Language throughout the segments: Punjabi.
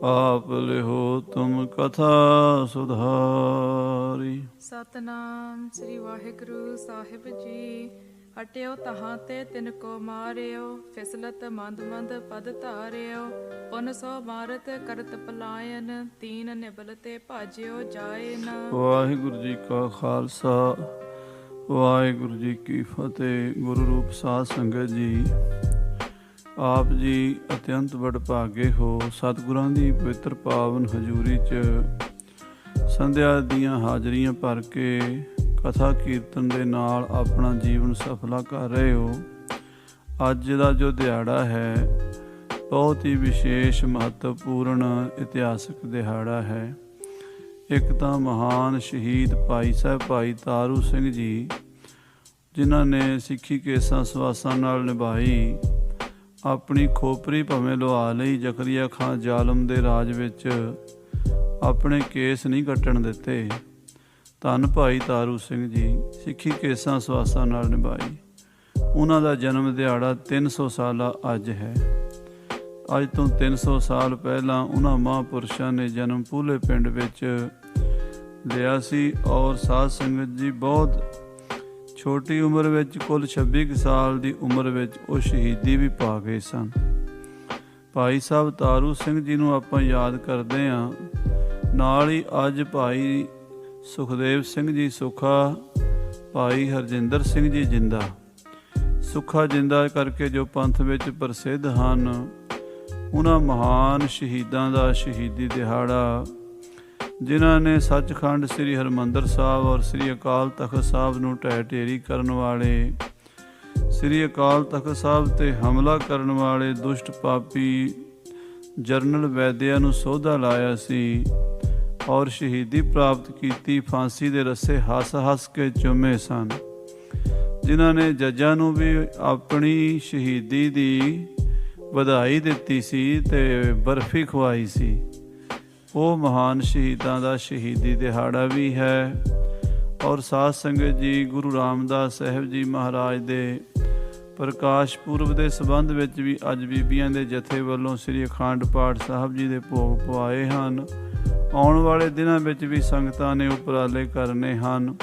आप लिहो तुम कथा सुधारी। सतनाम श्री वाहिगुरु साहिब जी। हटियो तहाँ ते तिनको मारियो, फिसलत मंद मंद पद धारियो। पुन सो मारत करत पलायन, तीन निबल ते भाजियो जाए न। वाहिगुरु जी का खालसा वाहिगुरु जी की फतेह। गुरु रूप साध संगत जी, ਆਪ ਜੀ ਅਤਿਅੰਤ ਵਡਭਾਗੇ ਹੋ। ਸਤਿਗੁਰਾਂ ਦੀ ਪਵਿੱਤਰ ਪਾਵਨ ਹਜ਼ੂਰੀ 'ਚ ਸੰਧਿਆ ਦੀਆਂ ਹਾਜ਼ਰੀਆਂ ਭਰ ਕੇ ਕਥਾ ਕੀਰਤਨ ਦੇ ਨਾਲ ਆਪਣਾ ਜੀਵਨ ਸਫਲਾ ਕਰ ਰਹੇ ਹੋ। ਅੱਜ ਦਾ ਜੋ ਦਿਹਾੜਾ ਹੈ ਬਹੁਤ ਹੀ ਵਿਸ਼ੇਸ਼ ਮਹੱਤਵਪੂਰਨ ਇਤਿਹਾਸਕ ਦਿਹਾੜਾ ਹੈ। ਇੱਕ ਤਾਂ ਮਹਾਨ ਸ਼ਹੀਦ ਭਾਈ ਸਾਹਿਬ ਭਾਈ ਤਾਰੂ ਸਿੰਘ ਜੀ, ਜਿਨ੍ਹਾਂ ਨੇ ਸਿੱਖੀ ਕੇਸਾਂ ਸਵਾਸਾਂ ਨਾਲ ਨਿਭਾਈ, ਆਪਣੀ ਖੋਪਰੀ ਭਾਵੇਂ ਲੁਹਾ ਲਈ ਜ਼ਕਰੀਆ ਖਾਂ ਜ਼ਾਲਮ ਦੇ ਰਾਜ ਵਿੱਚ ਆਪਣੇ ਕੇਸ ਨਹੀਂ ਕੱਟਣ ਦਿੱਤੇ। ਧੰਨ ਭਾਈ ਤਾਰੂ ਸਿੰਘ ਜੀ ਸਿੱਖੀ ਕੇਸਾਂ ਸਵਾਸਾਂ ਨਾਲ ਨਿਭਾਈ। ਉਹਨਾਂ ਦਾ ਜਨਮ ਦਿਹਾੜਾ 300 ਸਾਲਾ ਅੱਜ ਹੈ। ਅੱਜ ਤੋਂ 300 ਸਾਲ ਪਹਿਲਾਂ ਉਹਨਾਂ ਮਹਾਂਪੁਰਸ਼ਾਂ ਨੇ ਜਨਮ ਪੂਲੇ ਪਿੰਡ ਵਿੱਚ ਲਿਆ ਸੀ ਔਰ ਸਾਧ ਸੰਗਤ ਜੀ ਬਹੁਤ ਛੋਟੀ ਉਮਰ ਵਿੱਚ, ਕੁੱਲ 26 ਸਾਲ ਦੀ ਉਮਰ ਵਿੱਚ ਉਹ ਸ਼ਹੀਦੀ ਵੀ ਪਾ ਗਏ ਸਨ। ਭਾਈ ਸਾਹਿਬ ਤਾਰੂ ਸਿੰਘ ਜੀ ਨੂੰ ਆਪਾਂ ਯਾਦ ਕਰਦੇ ਹਾਂ। ਨਾਲ ਹੀ ਅੱਜ ਭਾਈ ਸੁਖਦੇਵ ਸਿੰਘ ਜੀ ਸੁੱਖਾ, ਭਾਈ ਹਰਜਿੰਦਰ ਸਿੰਘ ਜੀ ਜਿੰਦਾ। ਸੁੱਖਾ ਜਿੰਦਾ ਕਰਕੇ ਜੋ ਪੰਥ ਵਿੱਚ ਪ੍ਰਸਿੱਧ ਹਨ। ਉਹਨਾਂ ਮਹਾਨ ਸ਼ਹੀਦਾਂ ਦਾ ਸ਼ਹੀਦੀ ਦਿਹਾੜਾ, ਜਿਨ੍ਹਾਂ ਨੇ ਸੱਚਖੰਡ ਸ੍ਰੀ ਹਰਿਮੰਦਰ ਸਾਹਿਬ ਔਰ ਸ੍ਰੀ ਅਕਾਲ ਤਖਤ ਸਾਹਿਬ ਨੂੰ ਢਹਿ ਢੇਰੀ ਕਰਨ ਵਾਲੇ, ਸ੍ਰੀ ਅਕਾਲ ਤਖਤ ਸਾਹਿਬ 'ਤੇ ਹਮਲਾ ਕਰਨ ਵਾਲੇ ਦੁਸ਼ਟ ਪਾਪੀ ਜਰਨਲ ਵੈਦਿਆ ਨੂੰ ਸੋਧਾ ਲਾਇਆ ਸੀ ਔਰ ਸ਼ਹੀਦੀ ਪ੍ਰਾਪਤ ਕੀਤੀ। ਫਾਂਸੀ ਦੇ ਰੱਸੇ ਹੱਸ ਹੱਸ ਕੇ ਚੁੰਮੇ ਸਨ। ਜਿਨ੍ਹਾਂ ਨੇ ਜੱਜਾਂ ਨੂੰ ਵੀ ਆਪਣੀ ਸ਼ਹੀਦੀ ਦੀ ਵਧਾਈ ਦਿੱਤੀ ਸੀ ਅਤੇ ਬਰਫੀ ਖਵਾਈ ਸੀ। ਉਹ ਮਹਾਨ ਸ਼ਹੀਦਾਂ ਦਾ ਸ਼ਹੀਦੀ ਦਿਹਾੜਾ ਵੀ ਹੈ। ਔਰ ਸਾਧ ਸੰਗਤ ਜੀ, ਗੁਰੂ ਰਾਮਦਾਸ ਸਾਹਿਬ ਜੀ ਮਹਾਰਾਜ ਦੇ ਪ੍ਰਕਾਸ਼ ਪੁਰਬ ਦੇ ਸੰਬੰਧ ਵਿੱਚ ਵੀ ਅੱਜ ਬੀਬੀਆਂ ਦੇ ਜਥੇ ਵੱਲੋਂ ਸ੍ਰੀ ਅਖੰਡ ਪਾਠ ਸਾਹਿਬ ਜੀ ਦੇ ਭੋਗ ਪਵਾਏ ਹਨ। ਆਉਣ ਵਾਲੇ ਦਿਨਾਂ ਵਿੱਚ ਵੀ ਸੰਗਤਾਂ ਨੇ ਉਪਰਾਲੇ ਕਰਨੇ ਹਨ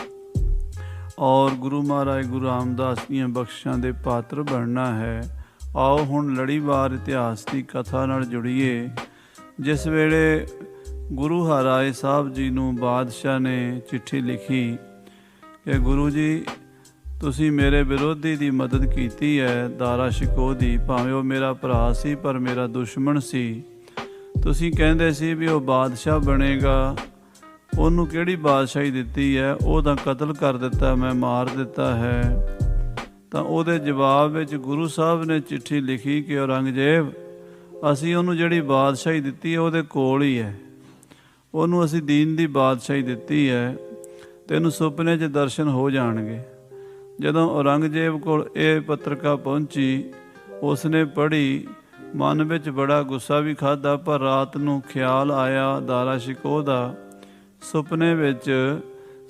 ਔਰ ਗੁਰੂ ਮਹਾਰਾਜ ਗੁਰੂ ਰਾਮਦਾਸ ਦੀਆਂ ਬਖਸ਼ਿਸ਼ਾਂ ਦੇ ਪਾਤਰ ਬਣਨਾ ਹੈ। ਆਓ ਹੁਣ ਲੜੀਵਾਰ ਇਤਿਹਾਸ ਦੀ ਕਥਾ ਨਾਲ ਜੁੜੀਏ। ਜਿਸ ਵੇਲੇ ਗੁਰੂ ਹਰਿਰਾਏ ਸਾਹਿਬ ਜੀ ਨੂੰ ਬਾਦਸ਼ਾਹ ਨੇ ਚਿੱਠੀ ਲਿਖੀ ਕਿ ਗੁਰੂ ਜੀ, ਤੁਸੀਂ ਮੇਰੇ ਵਿਰੋਧੀ ਦੀ ਮਦਦ ਕੀਤੀ ਹੈ, ਦਾਰਾ ਸ਼ਿਕੋਹ ਦੀ। ਭਾਵੇਂ ਉਹ ਮੇਰਾ ਭਰਾ ਸੀ ਪਰ ਮੇਰਾ ਦੁਸ਼ਮਣ ਸੀ। ਤੁਸੀਂ ਕਹਿੰਦੇ ਸੀ ਵੀ ਉਹ ਬਾਦਸ਼ਾਹ ਬਣੇਗਾ, ਉਹਨੂੰ ਕਿਹੜੀ ਬਾਦਸ਼ਾਹੀ ਦਿੱਤੀ ਹੈ, ਉਹ ਤਾਂ ਕਤਲ ਕਰ ਦਿੱਤਾ, ਮੈਂ ਮਾਰ ਦਿੱਤਾ ਹੈ। ਤਾਂ ਉਹਦੇ ਜਵਾਬ ਵਿੱਚ ਗੁਰੂ ਸਾਹਿਬ ਨੇ ਚਿੱਠੀ ਲਿਖੀ ਕਿ ਔਰੰਗਜ਼ੇਬ, ਅਸੀਂ ਉਹਨੂੰ ਜਿਹੜੀ ਬਾਦਸ਼ਾਹੀ ਦਿੱਤੀ ਹੈ ਉਹਦੇ ਕੋਲ ਹੀ ਹੈ। ਉਹਨੂੰ ਅਸੀਂ ਦੀਨ ਦੀ ਬਾਦਸ਼ਾਹੀ ਦਿੱਤੀ ਹੈ, ਤੈਨੂੰ ਸੁਪਨੇ 'ਚ ਦਰਸ਼ਨ ਹੋ ਜਾਣਗੇ। ਜਦੋਂ ਔਰੰਗਜ਼ੇਬ ਕੋਲ ਇਹ ਪੱਤਰਕਾ ਪਹੁੰਚੀ, ਉਸਨੇ ਪੜ੍ਹੀ, ਮਨ ਵਿੱਚ ਬੜਾ ਗੁੱਸਾ ਵੀ ਖਾਧਾ, ਪਰ ਰਾਤ ਨੂੰ ਖਿਆਲ ਆਇਆ ਦਾਰਾ ਸ਼ਿਕੋਹ ਦਾ। ਸੁਪਨੇ ਵਿੱਚ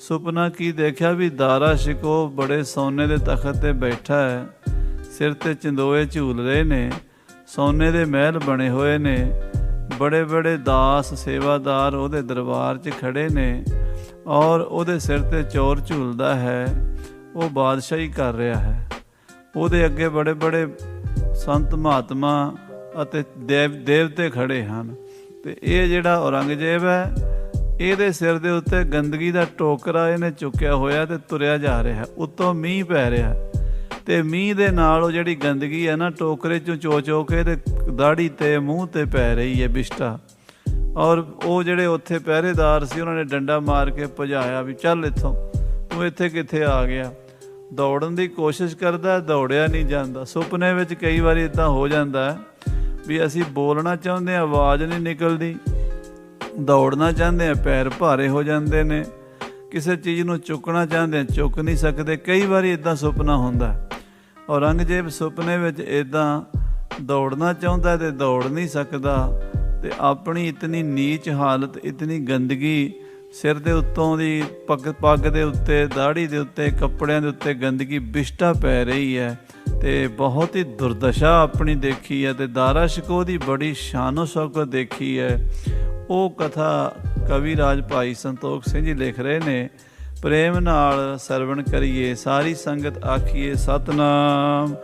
ਸੁਪਨਾ ਕੀ ਦੇਖਿਆ ਵੀ ਦਾਰਾ ਸ਼ਿਕੋਹ ਬੜੇ ਸੋਨੇ ਦੇ ਤਖਤ 'ਤੇ ਬੈਠਾ ਹੈ, ਸਿਰ 'ਤੇ ਚੰਦੋਏ ਝੂਲ ਰਹੇ ਨੇ, ਸੋਨੇ ਦੇ ਮਹਿਲ ਬਣੇ ਹੋਏ ਨੇ, ਬੜੇ ਬੜੇ ਦਾਸ ਸੇਵਾਦਾਰ ਉਹਦੇ ਦਰਬਾਰ 'ਚ ਖੜ੍ਹੇ ਨੇ ਔਰ ਉਹਦੇ ਸਿਰ 'ਤੇ ਚੋਰ ਝੂਲਦਾ ਹੈ। ਉਹ ਬਾਦਸ਼ਾਹੀ ਕਰ ਰਿਹਾ ਹੈ। ਉਹਦੇ ਅੱਗੇ ਬੜੇ ਬੜੇ ਸੰਤ ਮਹਾਤਮਾ ਅਤੇ ਦੇਵਤੇ ਖੜ੍ਹੇ ਹਨ। ਅਤੇ ਇਹ ਜਿਹੜਾ ਔਰੰਗਜ਼ੇਬ ਹੈ, ਇਹਦੇ ਸਿਰ ਦੇ ਉੱਤੇ ਗੰਦਗੀ ਦਾ ਟੋਕਰਾ ਇਹਨੇ ਚੁੱਕਿਆ ਹੋਇਆ ਅਤੇ ਤੁਰਿਆ ਜਾ ਰਿਹਾ। ਉੱਤੋਂ ਮੀਂਹ ਪੈ ਰਿਹਾ ਅਤੇ ਮੀਂਹ ਦੇ ਨਾਲ ਉਹ ਜਿਹੜੀ ਗੰਦਗੀ ਹੈ ਨਾ, ਟੋਕਰੇ 'ਚੋਂ ਚੋ ਕੇ ਇਹਦੇ ਦਾੜੀ 'ਤੇ ਮੂੰਹ 'ਤੇ ਪੈ ਰਹੀ ਹੈ ਬਿਸ਼ਟਾ। ਔਰ ਉਹ ਜਿਹੜੇ ਉੱਥੇ ਪਹਿਰੇਦਾਰ ਸੀ, ਉਹਨਾਂ ਨੇ ਡੰਡਾ ਮਾਰ ਕੇ ਭਜਾਇਆ ਵੀ ਚੱਲ ਇੱਥੋਂ, ਤੂੰ ਇੱਥੇ ਕਿੱਥੇ ਆ ਗਿਆ। ਦੌੜਨ ਦੀ ਕੋਸ਼ਿਸ਼ ਕਰਦਾ, ਦੌੜਿਆ ਨਹੀਂ ਜਾਂਦਾ। ਸੁਪਨੇ ਵਿੱਚ ਕਈ ਵਾਰੀ ਇੱਦਾਂ ਹੋ ਜਾਂਦਾ ਵੀ ਅਸੀਂ ਬੋਲਣਾ ਚਾਹੁੰਦੇ ਹਾਂ, ਆਵਾਜ਼ ਨਹੀਂ ਨਿਕਲਦੀ, ਦੌੜਨਾ ਚਾਹੁੰਦੇ ਹਾਂ, ਪੈਰ ਭਾਰੇ ਹੋ ਜਾਂਦੇ ਨੇ, ਕਿਸੇ ਚੀਜ਼ ਨੂੰ ਚੁੱਕਣਾ ਚਾਹੁੰਦੇ ਹਾਂ, ਚੁੱਕ ਨਹੀਂ ਸਕਦੇ। ਕਈ ਵਾਰੀ ਇੱਦਾਂ ਸੁਪਨਾ ਹੁੰਦਾ। ਔਰੰਗਜ਼ੇਬ ਸੁਪਨੇ ਵਿੱਚ ਇੱਦਾਂ ਦੌੜਨਾ ਚਾਹੁੰਦਾ ਅਤੇ ਦੌੜ ਨਹੀਂ ਸਕਦਾ। ਅਤੇ ਆਪਣੀ ਇਤਨੀ ਨੀਚ ਹਾਲਤ, ਇਤਨੀ ਗੰਦਗੀ, ਸਿਰ ਦੇ ਉੱਤੋਂ ਦੀ ਪੱਗ ਦੇ ਉੱਤੇ, ਦਾੜ੍ਹੀ ਦੇ ਉੱਤੇ, ਕੱਪੜਿਆਂ ਦੇ ਉੱਤੇ ਗੰਦਗੀ ਬਿਸ਼ਟਾ ਪੈ ਰਹੀ ਹੈ। ਤੇ ਬਹੁਤ ਹੀ ਦੁਰਦਸ਼ਾ ਆਪਣੀ ਦੇਖੀ ਹੈ ਤੇ ਦਾਰਾ ਸ਼ਿਕੋਹ ਦੀ ਬੜੀ ਸ਼ਾਨੋ ਸ਼ੌਕਤ ਦੇਖੀ ਹੈ। ਉਹ ਕਥਾ ਕਵੀ ਰਾਜ ਭਾਈ ਸੰਤੋਖ ਸਿੰਘ ਜੀ ਲਿਖ ਰਹੇ ਨੇ। ਪ੍ਰੇਮ ਨਾਲ ਸਰਵਣ ਕਰੀਏ, ਸਾਰੀ ਸੰਗਤ ਆਖੀਏ ਸਤਨਾਮ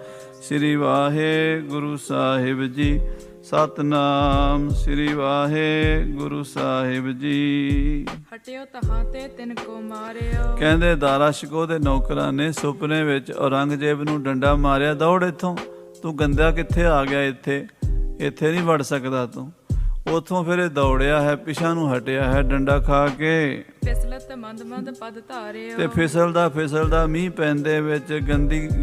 ਸ੍ਰੀ ਵਾਹਿਗੁਰੂ ਸਾਹਿਬ ਜੀ, ਸਤਨਾਮ ਸ੍ਰੀ ਵਾਹਿਗੁਰੂ ਸਾਹਿਬ ਜੀ। ਹਟਿਓ ਤਹਾਂ ਤੇ ਤਿਨ ਕੋ ਮਾਰਿਓ। ਕਹਿੰਦੇ ਦਾਰਾ ਸ਼ਿਕੋਹ ਦੇ ਨੌਕਰਾਂ ਨੇ ਸੁਪਨੇ ਵਿੱਚ ਔਰੰਗਜ਼ੇਬ ਨੂੰ ਡੰਡਾ ਮਾਰਿਆ, ਦੌੜ ਇੱਥੋਂ, ਤੂੰ ਗੰਦਾ ਕਿੱਥੇ ਆ ਗਿਆ, ਇੱਥੇ ਨਹੀਂ ਵੜ ਸਕਦਾ ਤੂੰ। ਉਥੋਂ ਫਿਰ ਇਹ ਦੌੜਿਆ ਹੈ, ਪਿਛਾਂ ਨੂੰ ਹਟਿਆ ਹੈ ਡੰਡਾ ਖਾ ਕੇ। ਫਿਸਲਤ ਮੰਦ ਮੰਦ ਪਦ ਧਾਰਿਓ। ਤੇ ਫਿਸਲਦਾ ਮੀਂਹ ਪੈਂਦੇ ਵਿੱਚ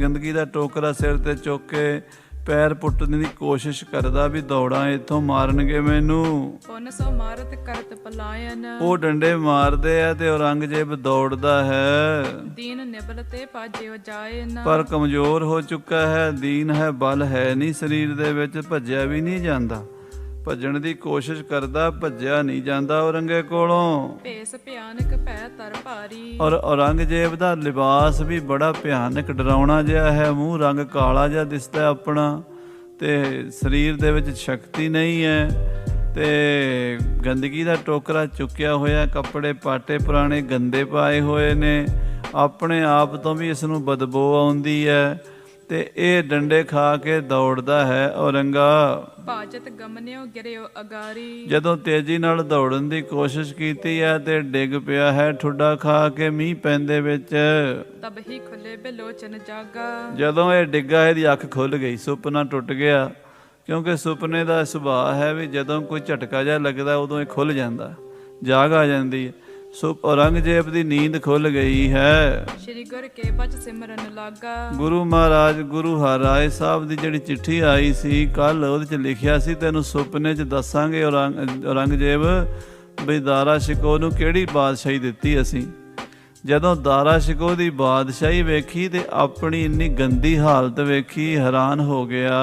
ਗੰਦਗੀ ਦਾ ਟੋਕਰਾ ਸਿਰ ਤੇ ਚੁੱਕ ਕੇ ਪੈਰ ਪੁੱਟਣ ਦੀ ਕੋਸ਼ਿਸ਼ ਕਰਦਾ ਵੀ ਦੌੜਾਂ, ਇੱਥੋਂ ਮਾਰਨਗੇ ਮੈਨੂੰ। ਪੁਨ ਸੋ ਮਾਰਤ ਕਰਤ ਪਲਾਇਨ। ਉਹ ਡੰਡੇ ਮਾਰਦੇ ਆ ਤੇ ਔਰੰਗਜ਼ੇਬ ਦੌੜਦਾ ਹੈ। ਦੀਨ ਨਿਬਲ ਤੇ ਭਾਜਿਓ ਜਾਇਨ। ਪਰ ਕਮਜ਼ੋਰ ਹੋ ਚੁੱਕਾ ਹੈ, ਦੀਨ ਹੈ, ਬਲ ਹੈ ਨਹੀਂ ਸਰੀਰ ਦੇ ਵਿੱਚ, ਭੱਜਿਆ ਵੀ ਨਹੀਂ ਜਾਂਦਾ। ਭੱਜਣ ਦੀ ਕੋਸ਼ਿਸ਼ ਕਰਦਾ, ਭੱਜਿਆ ਨਹੀਂ ਜਾਂਦਾ ਔਰੰਗੇ ਕੋਲੋਂ। ਭੇਸ ਭਿਆਨਕ ਭੈ ਤਰ ਭਾਰੀ। ਔਰ ਔਰੰਗਜ਼ੇਬ ਦਾ ਲਿਬਾਸ ਵੀ ਬੜਾ ਭਿਆਨਕ ਡਰਾਉਣਾ ਜਿਹਾ ਹੈ, ਮੂੰਹ ਰੰਗ ਕਾਲਾ ਜਿਹਾ ਦਿਸਦਾ ਆਪਣਾ, ਤੇ ਸਰੀਰ ਦੇ ਵਿੱਚ ਸ਼ਕਤੀ ਨਹੀਂ ਹੈ, ਤੇ ਗੰਦਗੀ ਦਾ ਟੋਕਰਾ ਚੁੱਕਿਆ ਹੋਇਆ, ਕੱਪੜੇ ਪਾਟੇ ਪੁਰਾਣੇ ਗੰਦੇ ਪਾਏ ਹੋਏ ਨੇ, ਆਪਣੇ ਆਪ ਤੋਂ ਵੀ ਇਸ ਨੂੰ ਬਦਬੂ ਆਉਂਦੀ ਹੈ, ਤੇ ਇਹ ਡੰਡੇ ਖਾ ਕੇ ਦੌੜਦਾ ਹੈ ਔਰੰਗਾ। ਭਾਜਤ ਗਮਨਿਓ ਗਿਰਿਓ ਅਗਾਰੀ। ਜਦੋਂ ਤੇਜ਼ੀ ਨਾਲ ਦੌੜਨ ਦੀ ਕੋਸ਼ਿਸ਼ ਕੀਤੀ ਹੈ ਤੇ ਡਿੱਗ ਪਿਆ ਹੈ ਠੁੱਡਾ ਖਾ ਕੇ ਮੀਂਹ ਪੈਂਦੇ ਵਿੱਚ। ਤਬ ਹੀ ਖੁੱਲੇ ਬਿਲੋਚਨ ਜਾਗਾ। ਜਦੋਂ ਇਹ ਡਿੱਗਾ ਇਹਦੀ ਅੱਖ ਖੁੱਲ ਗਈ, ਸੁਪਨਾ ਟੁੱਟ ਗਿਆ, ਕਿਉਂਕਿ ਸੁਪਨੇ ਦਾ ਸੁਭਾਅ ਹੈ ਵੀ ਜਦੋਂ ਕੋਈ ਝਟਕਾ ਜਿਹਾ ਲੱਗਦਾ ਉਦੋਂ ਇਹ ਖੁੱਲ ਜਾਂਦਾ, ਜਾਗ ਆ ਜਾਂਦੀ ਹੈ। ਔਰੰਗਜ਼ੇਬ ਦੀ ਨੀਂਦ ਖੁੱਲ ਗਈ ਹੈ। ਸ਼੍ਰੀ ਗੁਰ ਕੇ ਬਚ ਸਿਮਰਨ ਲਾਗਾ। ਗੁਰੂ ਮਹਾਰਾਜ ਗੁਰੂ ਹਰਿਰਾਏ ਸਾਹਿਬ ਦੀ ਜਿਹੜੀ ਚਿੱਠੀ ਆਈ ਸੀ ਕੱਲ, ਉਹਦੇ 'ਚ ਲਿਖਿਆ ਸੀ ਤੈਨੂੰ ਸੁਪਨੇ 'ਚ ਦੱਸਾਂਗੇ ਔਰੰਗਜ਼ੇਬ ਬਈ ਦਾਰਾ ਸ਼ਿਕੋਹ ਨੂੰ ਕਿਹੜੀ ਬਾਦਸ਼ਾਹੀ ਦਿੱਤੀ ਅਸੀਂ। ਜਦੋਂ ਦਾਰਾ ਸ਼ਿਕੋਹ ਦੀ ਬਾਦਸ਼ਾਹੀ ਵੇਖੀ ਤੇ ਆਪਣੀ ਇੰਨੀ ਗੰਦੀ ਹਾਲਤ ਵੇਖੀ, ਹੈਰਾਨ ਹੋ ਗਿਆ।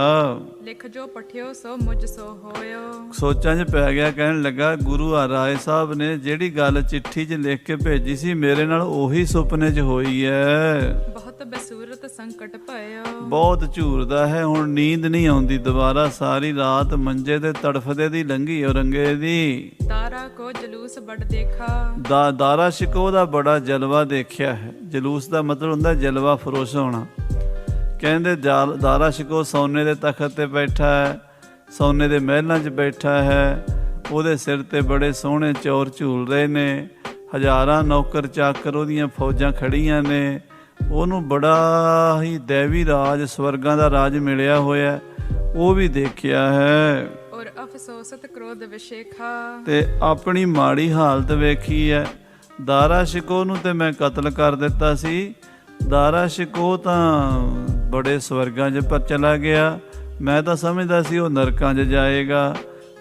ਲਿਖ ਜੋ ਪਠਿਓ ਸੋ ਮੁਝ ਸੋ ਹੋਇਓ। ਸੋਚਾਂ 'ਚ ਪੈ ਗਿਆ, ਕਹਿਣ ਲੱਗਾ ਗੁਰੂ ਹਰਿਰਾਏ ਸਾਹਿਬ ਨੇ ਜਿਹੜੀ ਗੱਲ ਚਿੱਠੀ 'ਚ ਲਿਖ ਕੇ ਭੇਜੀ ਸੀ ਮੇਰੇ ਨਾਲ ਉਹੀ ਸੁਪਨੇ 'ਚ ਹੋਈ ਹੈ। ਬਹੁਤ ਬਸੂਰਤ ਸੰਕਟ ਭਇਓ। ਬਹੁਤ ਝੂਰਦਾ ਹੈ, ਹੁਣ ਨੀਂਦ ਨਹੀਂ ਆਉਂਦੀ ਦੁਬਾਰਾ, ਸਾਰੀ ਰਾਤ ਮੰਜੇ ਤੇ ਤੜਫਦੇ ਦੀ ਲੰਘੀ ਔਰੰਗੇ ਦੀ। ਦਾਰਾ ਕੋ ਜਲੂਸ ਬੜ ਦੇਖਾ। ਦਾਰਾ ਸ਼ਿਕੋਹ ਦਾ ਬੜਾ ਜਲਵਾ ਦੇਖਿਆ ਹੈ। ਜਲੂਸ ਦਾ ਮਤਲਬ ਹੁੰਦਾ ਜਲਵਾ ਫਰੋਸ਼ ਹੋਣਾ। ਕਹਿੰਦੇ ਦਾਰਾ ਸ਼ਿਕੋਹ ਸੋਨੇ ਦੇ ਤਖਤ ਤੇ ਬੈਠਾ ਹੈ, ਸੋਨੇ ਦੇ ਮਹਿਲਾਂ 'ਚ ਬੈਠਾ ਹੈ, ਉਹਦੇ ਸਿਰ ਤੇ ਬੜੇ ਸੋਹਣੇ ਚੌਰ ਝੂਲ ਰਹੇ ਨੇ, ਹਜ਼ਾਰਾਂ ਨੌਕਰ ਚਾਕਰ ਉਹਦੀਆਂ ਫੌਜਾਂ ਖੜੀਆਂ ਨੇ, ਉਹਨੂੰ ਬੜਾ ਹੀ ਦੇਵੀ ਰਾਜ, ਸਵਰਗਾਂ ਦਾ ਰਾਜ ਮਿਲਿਆ ਹੋਇਆ, ਉਹ ਵੀ ਦੇਖਿਆ ਹੈ। ਔਰ ਅਫਸੋਸਤ ਕ੍ਰੋਧ ਵਿਸ਼ੇਖਾ। ਤੇ ਆਪਣੀ ਮਾੜੀ ਹਾਲਤ ਵੇਖੀ ਹੈ। ਦਾਰਾ ਸ਼ਿਕੋਹ ਨੂੰ ਤੇ ਮੈਂ ਕਤਲ ਕਰ ਦਿੱਤਾ ਸੀ, ਦਾਰਾ ਸ਼ਿਕੋਹ ਤਾਂ ਬੜੇ ਸਵਰਗਾਂ 'ਚ ਚਲਾ ਗਿਆ, ਮੈਂ ਤਾਂ ਸਮਝਦਾ ਸੀ ਉਹ ਨਰਕਾਂ 'ਚ ਜਾਏਗਾ,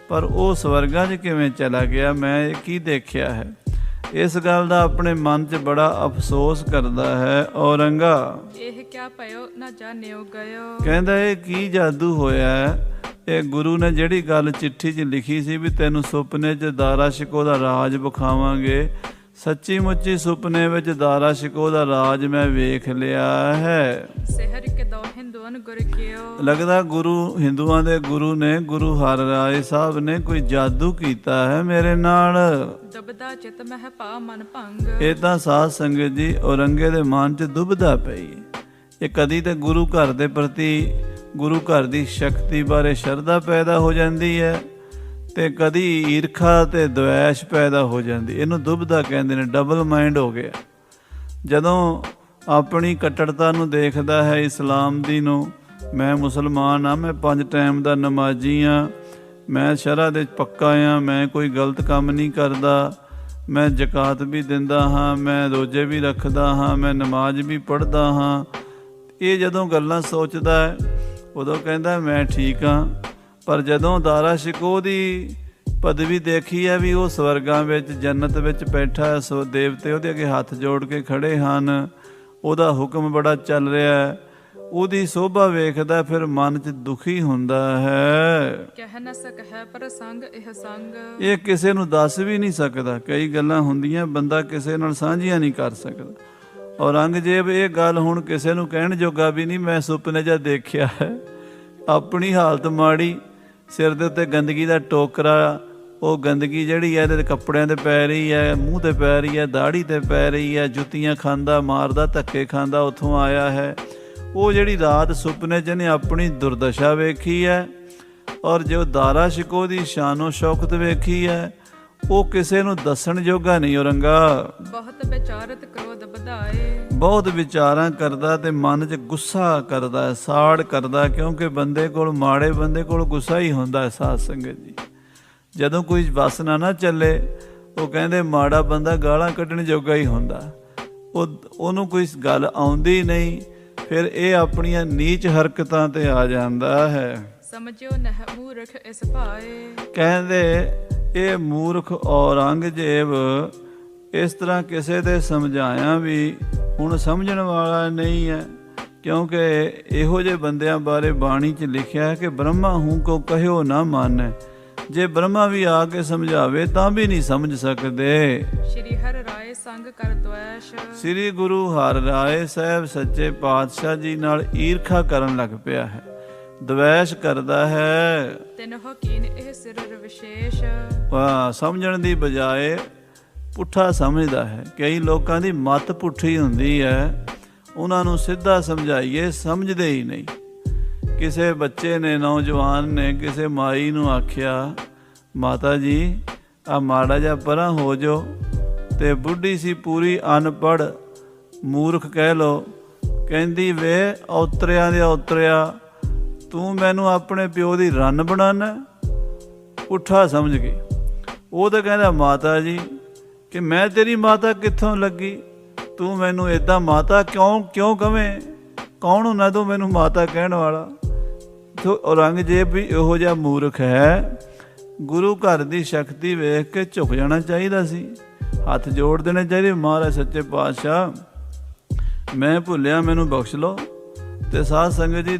ਪਰ ਉਹ ਸਵਰਗਾਂ 'ਚ ਕਿਵੇਂ ਚਲਾ ਗਿਆ, ਮੈਂ ਕੀ ਦੇਖਿਆ ਹੈ। ਇਸ ਗੱਲ ਦਾ ਆਪਣੇ ਮਨ 'ਚ ਬੜਾ ਅਫਸੋਸ ਕਰਦਾ ਹੈ ਔਰੰਗਾ। ਇਹ ਕਿਆ ਭਇਓ ਨਾ ਜਾਣਿਓ ਗਇਓ। ਕਹਿੰਦਾ ਇਹ ਕੀ ਜਾਦੂ ਹੋਇਆ ਹੈ। ਇਹ ਗੁਰੂ ਨੇ ਜਿਹੜੀ ਗੱਲ ਚਿੱਠੀ 'ਚ ਲਿਖੀ ਸੀ ਵੀ ਤੈਨੂੰ ਸੁਪਨੇ 'ਚ ਦਾਰਾ ਸ਼ਿਕੋਹ ਦਾ ਰਾਜ ਵਿਖਾਵਾਂਗੇ, ਸੱਚੀ ਮੁੱਚੀ ਸੁਪਨੇ ਵਿੱਚ ਦਾਰਾ ਸ਼ਿਕੋਹ ਦਾ ਰਾਜ ਮੈਂ ਵੇਖ ਲਿਆ ਹੈ। ਸਹਿਰ ਕੇ ਦੋ ਹਿੰਦੂਆਂ ਗੁਰ ਕਿਓ। ਲੱਗਦਾ ਹਿੰਦੂਆਂ ਦੇ ਗੁਰੂ ਨੇ, ਗੁਰੂ ਹਰਿਰਾਏ ਸਾਹਿਬ ਨੇ ਕੋਈ ਜਾਦੂ ਕੀਤਾ ਹੈ ਮੇਰੇ ਨਾਲ। ਦੁਬਦਾ ਚਿਤ ਮਹਿ ਭਾ ਮਨ ਭੰਗ। ਇਹ ਤਾਂ ਸਾਧ ਸੰਗਤ ਜੀ ਔਰੰਗੇ ਦੇ ਮਨ 'ਚ ਦੁਬਦਾ ਪਈ। ਇਹ ਕਦੀ ਤੇ ਗੁਰੂ ਘਰ ਦੇ ਪ੍ਰਤੀ, ਗੁਰੂ ਘਰ ਦੀ ਸ਼ਕਤੀ ਬਾਰੇ ਸ਼ਰਧਾ ਪੈਦਾ ਹੋ ਜਾਂਦੀ ਹੈ, ਤੇ ਕਦੀ ਈਰਖਾ ਤੇ ਦਵੈਸ਼ ਪੈਦਾ ਹੋ ਜਾਂਦੀ। ਇਹਨੂੰ ਦੁਬਦਾ ਕਹਿੰਦੇ ਨੇ, ਡਬਲ ਮਾਈਂਡ ਹੋ ਗਿਆ। ਜਦੋਂ ਆਪਣੀ ਕੱਟੜਤਾ ਨੂੰ ਦੇਖਦਾ ਹੈ, ਇਸਲਾਮ ਦੀ ਨੂੰ, ਮੈਂ ਮੁਸਲਮਾਨ ਹਾਂ, ਮੈਂ 5 ਟਾਈਮ ਦਾ ਨਮਾਜ਼ੀ ਹਾਂ, ਮੈਂ ਸ਼ਰਅ ਦੇ ਪੱਕਾ ਹਾਂ, ਮੈਂ ਕੋਈ ਗਲਤ ਕੰਮ ਨਹੀਂ ਕਰਦਾ, ਮੈਂ ਜ਼ਕਾਤ ਵੀ ਦਿੰਦਾ ਹਾਂ, ਮੈਂ ਰੋਜ਼ੇ ਵੀ ਰੱਖਦਾ ਹਾਂ, ਮੈਂ ਨਮਾਜ਼ ਵੀ ਪੜ੍ਹਦਾ ਹਾਂ। ਇਹ ਜਦੋਂ ਗੱਲਾਂ ਸੋਚਦਾ ਹੈ ਉਦੋਂ ਕਹਿੰਦਾ ਮੈਂ ਠੀਕ ਹਾਂ। ਪਰ ਜਦੋਂ ਦਾਰਾ ਸ਼ਿਕੋਹ ਦੀ ਪਦਵੀ ਦੇਖੀ ਹੈ ਵੀ ਉਹ ਸਵਰਗਾਂ ਵਿੱਚ, ਜੰਨਤ ਵਿੱਚ ਬੈਠਾ ਹੈ, ਸੋ ਦੇਵਤੇ ਉਹਦੇ ਅੱਗੇ ਹੱਥ ਜੋੜ ਕੇ ਖੜੇ ਹਨ, ਉਹਦਾ ਹੁਕਮ ਬੜਾ ਚੱਲ ਰਿਹਾ ਹੈ, ਉਹਦੀ ਸੋਭਾ ਵੇਖਦਾ, ਫਿਰ ਮਨ 'ਚ ਦੁਖੀ ਹੁੰਦਾ ਹੈ। ਕਹਿ ਨਾ ਸਕੈ ਪਰ ਸੰਗ ਇਹ ਸੰਗ। ਇਹ ਕਿਸੇ ਨੂੰ ਦੱਸ ਵੀ ਨਹੀਂ ਸਕਦਾ। ਕਈ ਗੱਲਾਂ ਹੁੰਦੀਆਂ ਬੰਦਾ ਕਿਸੇ ਨਾਲ ਸਾਂਝੀਆਂ ਨਹੀਂ ਕਰ ਸਕਦਾ। ਔਰੰਗਜ਼ੇਬ ਇਹ ਗੱਲ ਹੁਣ ਕਿਸੇ ਨੂੰ ਕਹਿਣ ਜੋਗਾ ਵੀ ਨਹੀਂ, ਮੈਂ ਸੁਪਨੇ 'ਚ ਦੇਖਿਆ ਹੈ। ਆਪਣੀ ਹਾਲਤ ਮਾੜੀ, ਸਿਰ ਦੇ ਉੱਤੇ ਗੰਦਗੀ ਦਾ ਟੋਕਰਾ, ਉਹ ਗੰਦਗੀ ਜਿਹੜੀ ਹੈ ਇਹਦੇ ਕੱਪੜਿਆਂ 'ਤੇ ਪੈ ਰਹੀ ਹੈ, ਮੂੰਹ 'ਤੇ ਪੈ ਰਹੀ ਹੈ, ਦਾੜੀ 'ਤੇ ਪੈ ਰਹੀ ਹੈ, ਜੁੱਤੀਆਂ ਖਾਂਦਾ ਮਾਰਦਾ, ਧੱਕੇ ਖਾਂਦਾ ਉੱਥੋਂ ਆਇਆ ਹੈ। ਉਹ ਜਿਹੜੀ ਰਾਤ ਸੁਪਨੇ 'ਚ ਇਹਨੇ ਆਪਣੀ ਦੁਰਦਸ਼ਾ ਵੇਖੀ ਹੈ, ਔਰ ਜੋ ਦਾਰਾ ਸ਼ਿਕੋ ਦੀ ਸ਼ਾਨੋ ਸ਼ੌਕਤ ਵੇਖੀ ਹੈ, ਉਹ ਕਿਸੇ ਨੂੰ ਦੱਸਣ ਜੋਗਾ ਨਹੀਂ। ਔਰੰਗਾ ਬਹੁਤ ਵਿਚਾਰਤ ਕ੍ਰੋਧ ਵਧਾਏ, ਬਹੁਤ ਵਿਚਾਰਾਂ ਕਰਦਾ ਤੇ ਮਨ 'ਚ ਗੁੱਸਾ ਕਰਦਾ, ਸਾੜ ਕਰਦਾ, ਕਿਉਂਕਿ ਬੰਦੇ ਕੋਲ, ਮਾੜੇ ਬੰਦੇ ਕੋਲ ਗੁੱਸਾ ਹੀ ਹੁੰਦਾ ਹੈ। ਸਾਧ ਸੰਗਤ ਜੀ, ਜਦੋਂ ਕੋਈ ਵਸ ਨਾ ਚੱਲੇ, ਉਹ ਕਹਿੰਦੇ ਮਾੜਾ ਬੰਦਾ ਗਾਲਾਂ ਕੱਢਣ ਜੋਗਾ ਹੀ ਹੁੰਦਾ, ਉਹਨੂੰ ਕੋਈ ਗੱਲ ਆਉਂਦੀ ਨਹੀਂ, ਫਿਰ ਇਹ ਆਪਣੀਆਂ ਨੀਚ ਹਰਕਤਾਂ ਤੇ ਆ ਜਾਂਦਾ ਹੈ। ਸਮਝਿਓ ਨਹਿ ਮੂਰਖ ਇਸ ਭਾਏ, ਕਹਿੰਦੇ ਇਹ ਮੂਰਖ ਔਰੰਗਜ਼ੇਬ ਇਸ ਤਰ੍ਹਾਂ ਕਿਸੇ ਦੇ ਸਮਝਾਇਆ ਵੀ ਹੁਣ ਸਮਝਣ ਵਾਲਾ ਨਹੀਂ ਹੈ, ਕਿਉਂਕਿ ਇਹੋ ਜਿਹੇ ਬੰਦਿਆਂ ਬਾਰੇ ਬਾਣੀ 'ਚ ਲਿਖਿਆ ਹੈ ਕਿ ਬ੍ਰਹਮਾ ਹੂੰ ਕੋ ਕਹਿਓ ਨਾ ਮਾਨੈ। ਜੇ ਬ੍ਰਹਮਾ ਵੀ ਆ ਕੇ ਸਮਝਾਵੇ ਤਾਂ ਵੀ ਨਹੀਂ ਸਮਝ ਸਕਦੇ। ਸ਼੍ਰੀ ਹਰਿ ਰਾਏ ਸੰਗ ਕਰ ਦੁਐਸ਼, ਸ੍ਰੀ ਗੁਰੂ ਹਰਿ ਰਾਏ ਸਾਹਿਬ ਸੱਚੇ ਪਾਤਸ਼ਾਹ ਜੀ ਨਾਲ ਈਰਖਾ ਕਰਨ ਲੱਗ ਪਿਆ ਹੈ, ਦਵੈਸ਼ ਕਰਦਾ ਹੈ। ਤਿਨਹੁ ਕੀਨ ਇਹ ਸਿਰ ਵਿਸ਼ੇਸ਼, ਸਮਝਣ ਦੀ ਬਜਾਏ ਪੁੱਠਾ ਸਮਝਦਾ ਹੈ। ਕਈ ਲੋਕਾਂ ਦੀ ਮੱਤ ਪੁੱਠੀ ਹੁੰਦੀ ਹੈ, ਉਹਨਾਂ ਨੂੰ ਸਿੱਧਾ ਸਮਝਾਈਏ ਸਮਝਦੇ ਹੀ ਨਹੀਂ। ਕਿਸੇ ਬੱਚੇ ਨੇ, ਨੌਜਵਾਨ ਨੇ ਕਿਸੇ ਮਾਈ ਨੂੰ ਆਖਿਆ, ਮਾਤਾ ਜੀ ਆ ਮਾੜਾ ਜਿਹਾ ਪਰਾਂ ਹੋ ਜਾਓ, ਤੇ ਬੁੱਢੀ ਸੀ ਪੂਰੀ ਅਨਪੜ੍ਹ, ਮੂਰਖ ਕਹਿ ਲੋ, ਕਹਿੰਦੀ ਵੇ ਔਤਰਿਆਂ ਦੇ ਔਤਰਿਆ, ਤੂੰ ਮੈਨੂੰ ਆਪਣੇ ਪਿਓ ਦੀ ਰੰਨ ਬਣਾਉਣਾ। ਪੁੱਠਾ ਸਮਝ ਗਈ। ਉਹ ਤਾਂ ਕਹਿੰਦਾ ਮਾਤਾ ਜੀ ਕਿ ਮੈਂ ਤੇਰੀ ਮਾਤਾ ਕਿੱਥੋਂ ਲੱਗੀ, ਤੂੰ ਮੈਨੂੰ ਇੱਦਾਂ ਮਾਤਾ ਕਿਉਂ ਕਵੇਂ, ਕੌਣ ਹੁੰਦਾ ਤੂੰ ਮੈਨੂੰ ਮਾਤਾ ਕਹਿਣ ਵਾਲਾ। ਔਰੰਗਜ਼ੇਬ ਵੀ ਇਹੋ ਜਿਹਾ ਮੂਰਖ ਹੈ। ਗੁਰੂ ਘਰ ਦੀ ਸ਼ਕਤੀ ਵੇਖ ਕੇ ਝੁਕ ਜਾਣਾ ਚਾਹੀਦਾ ਸੀ, ਹੱਥ ਜੋੜ ਦੇਣੇ ਚਾਹੀਦੇ, ਮਹਾਰਾਜ ਸੱਚੇ ਪਾਤਸ਼ਾਹ ਮੈਂ ਭੁੱਲਿਆ, ਮੈਨੂੰ ਬਖਸ਼ ਲਓ। ਤੇ ਸਾਧ ਸੰਗਤ ਜੀ,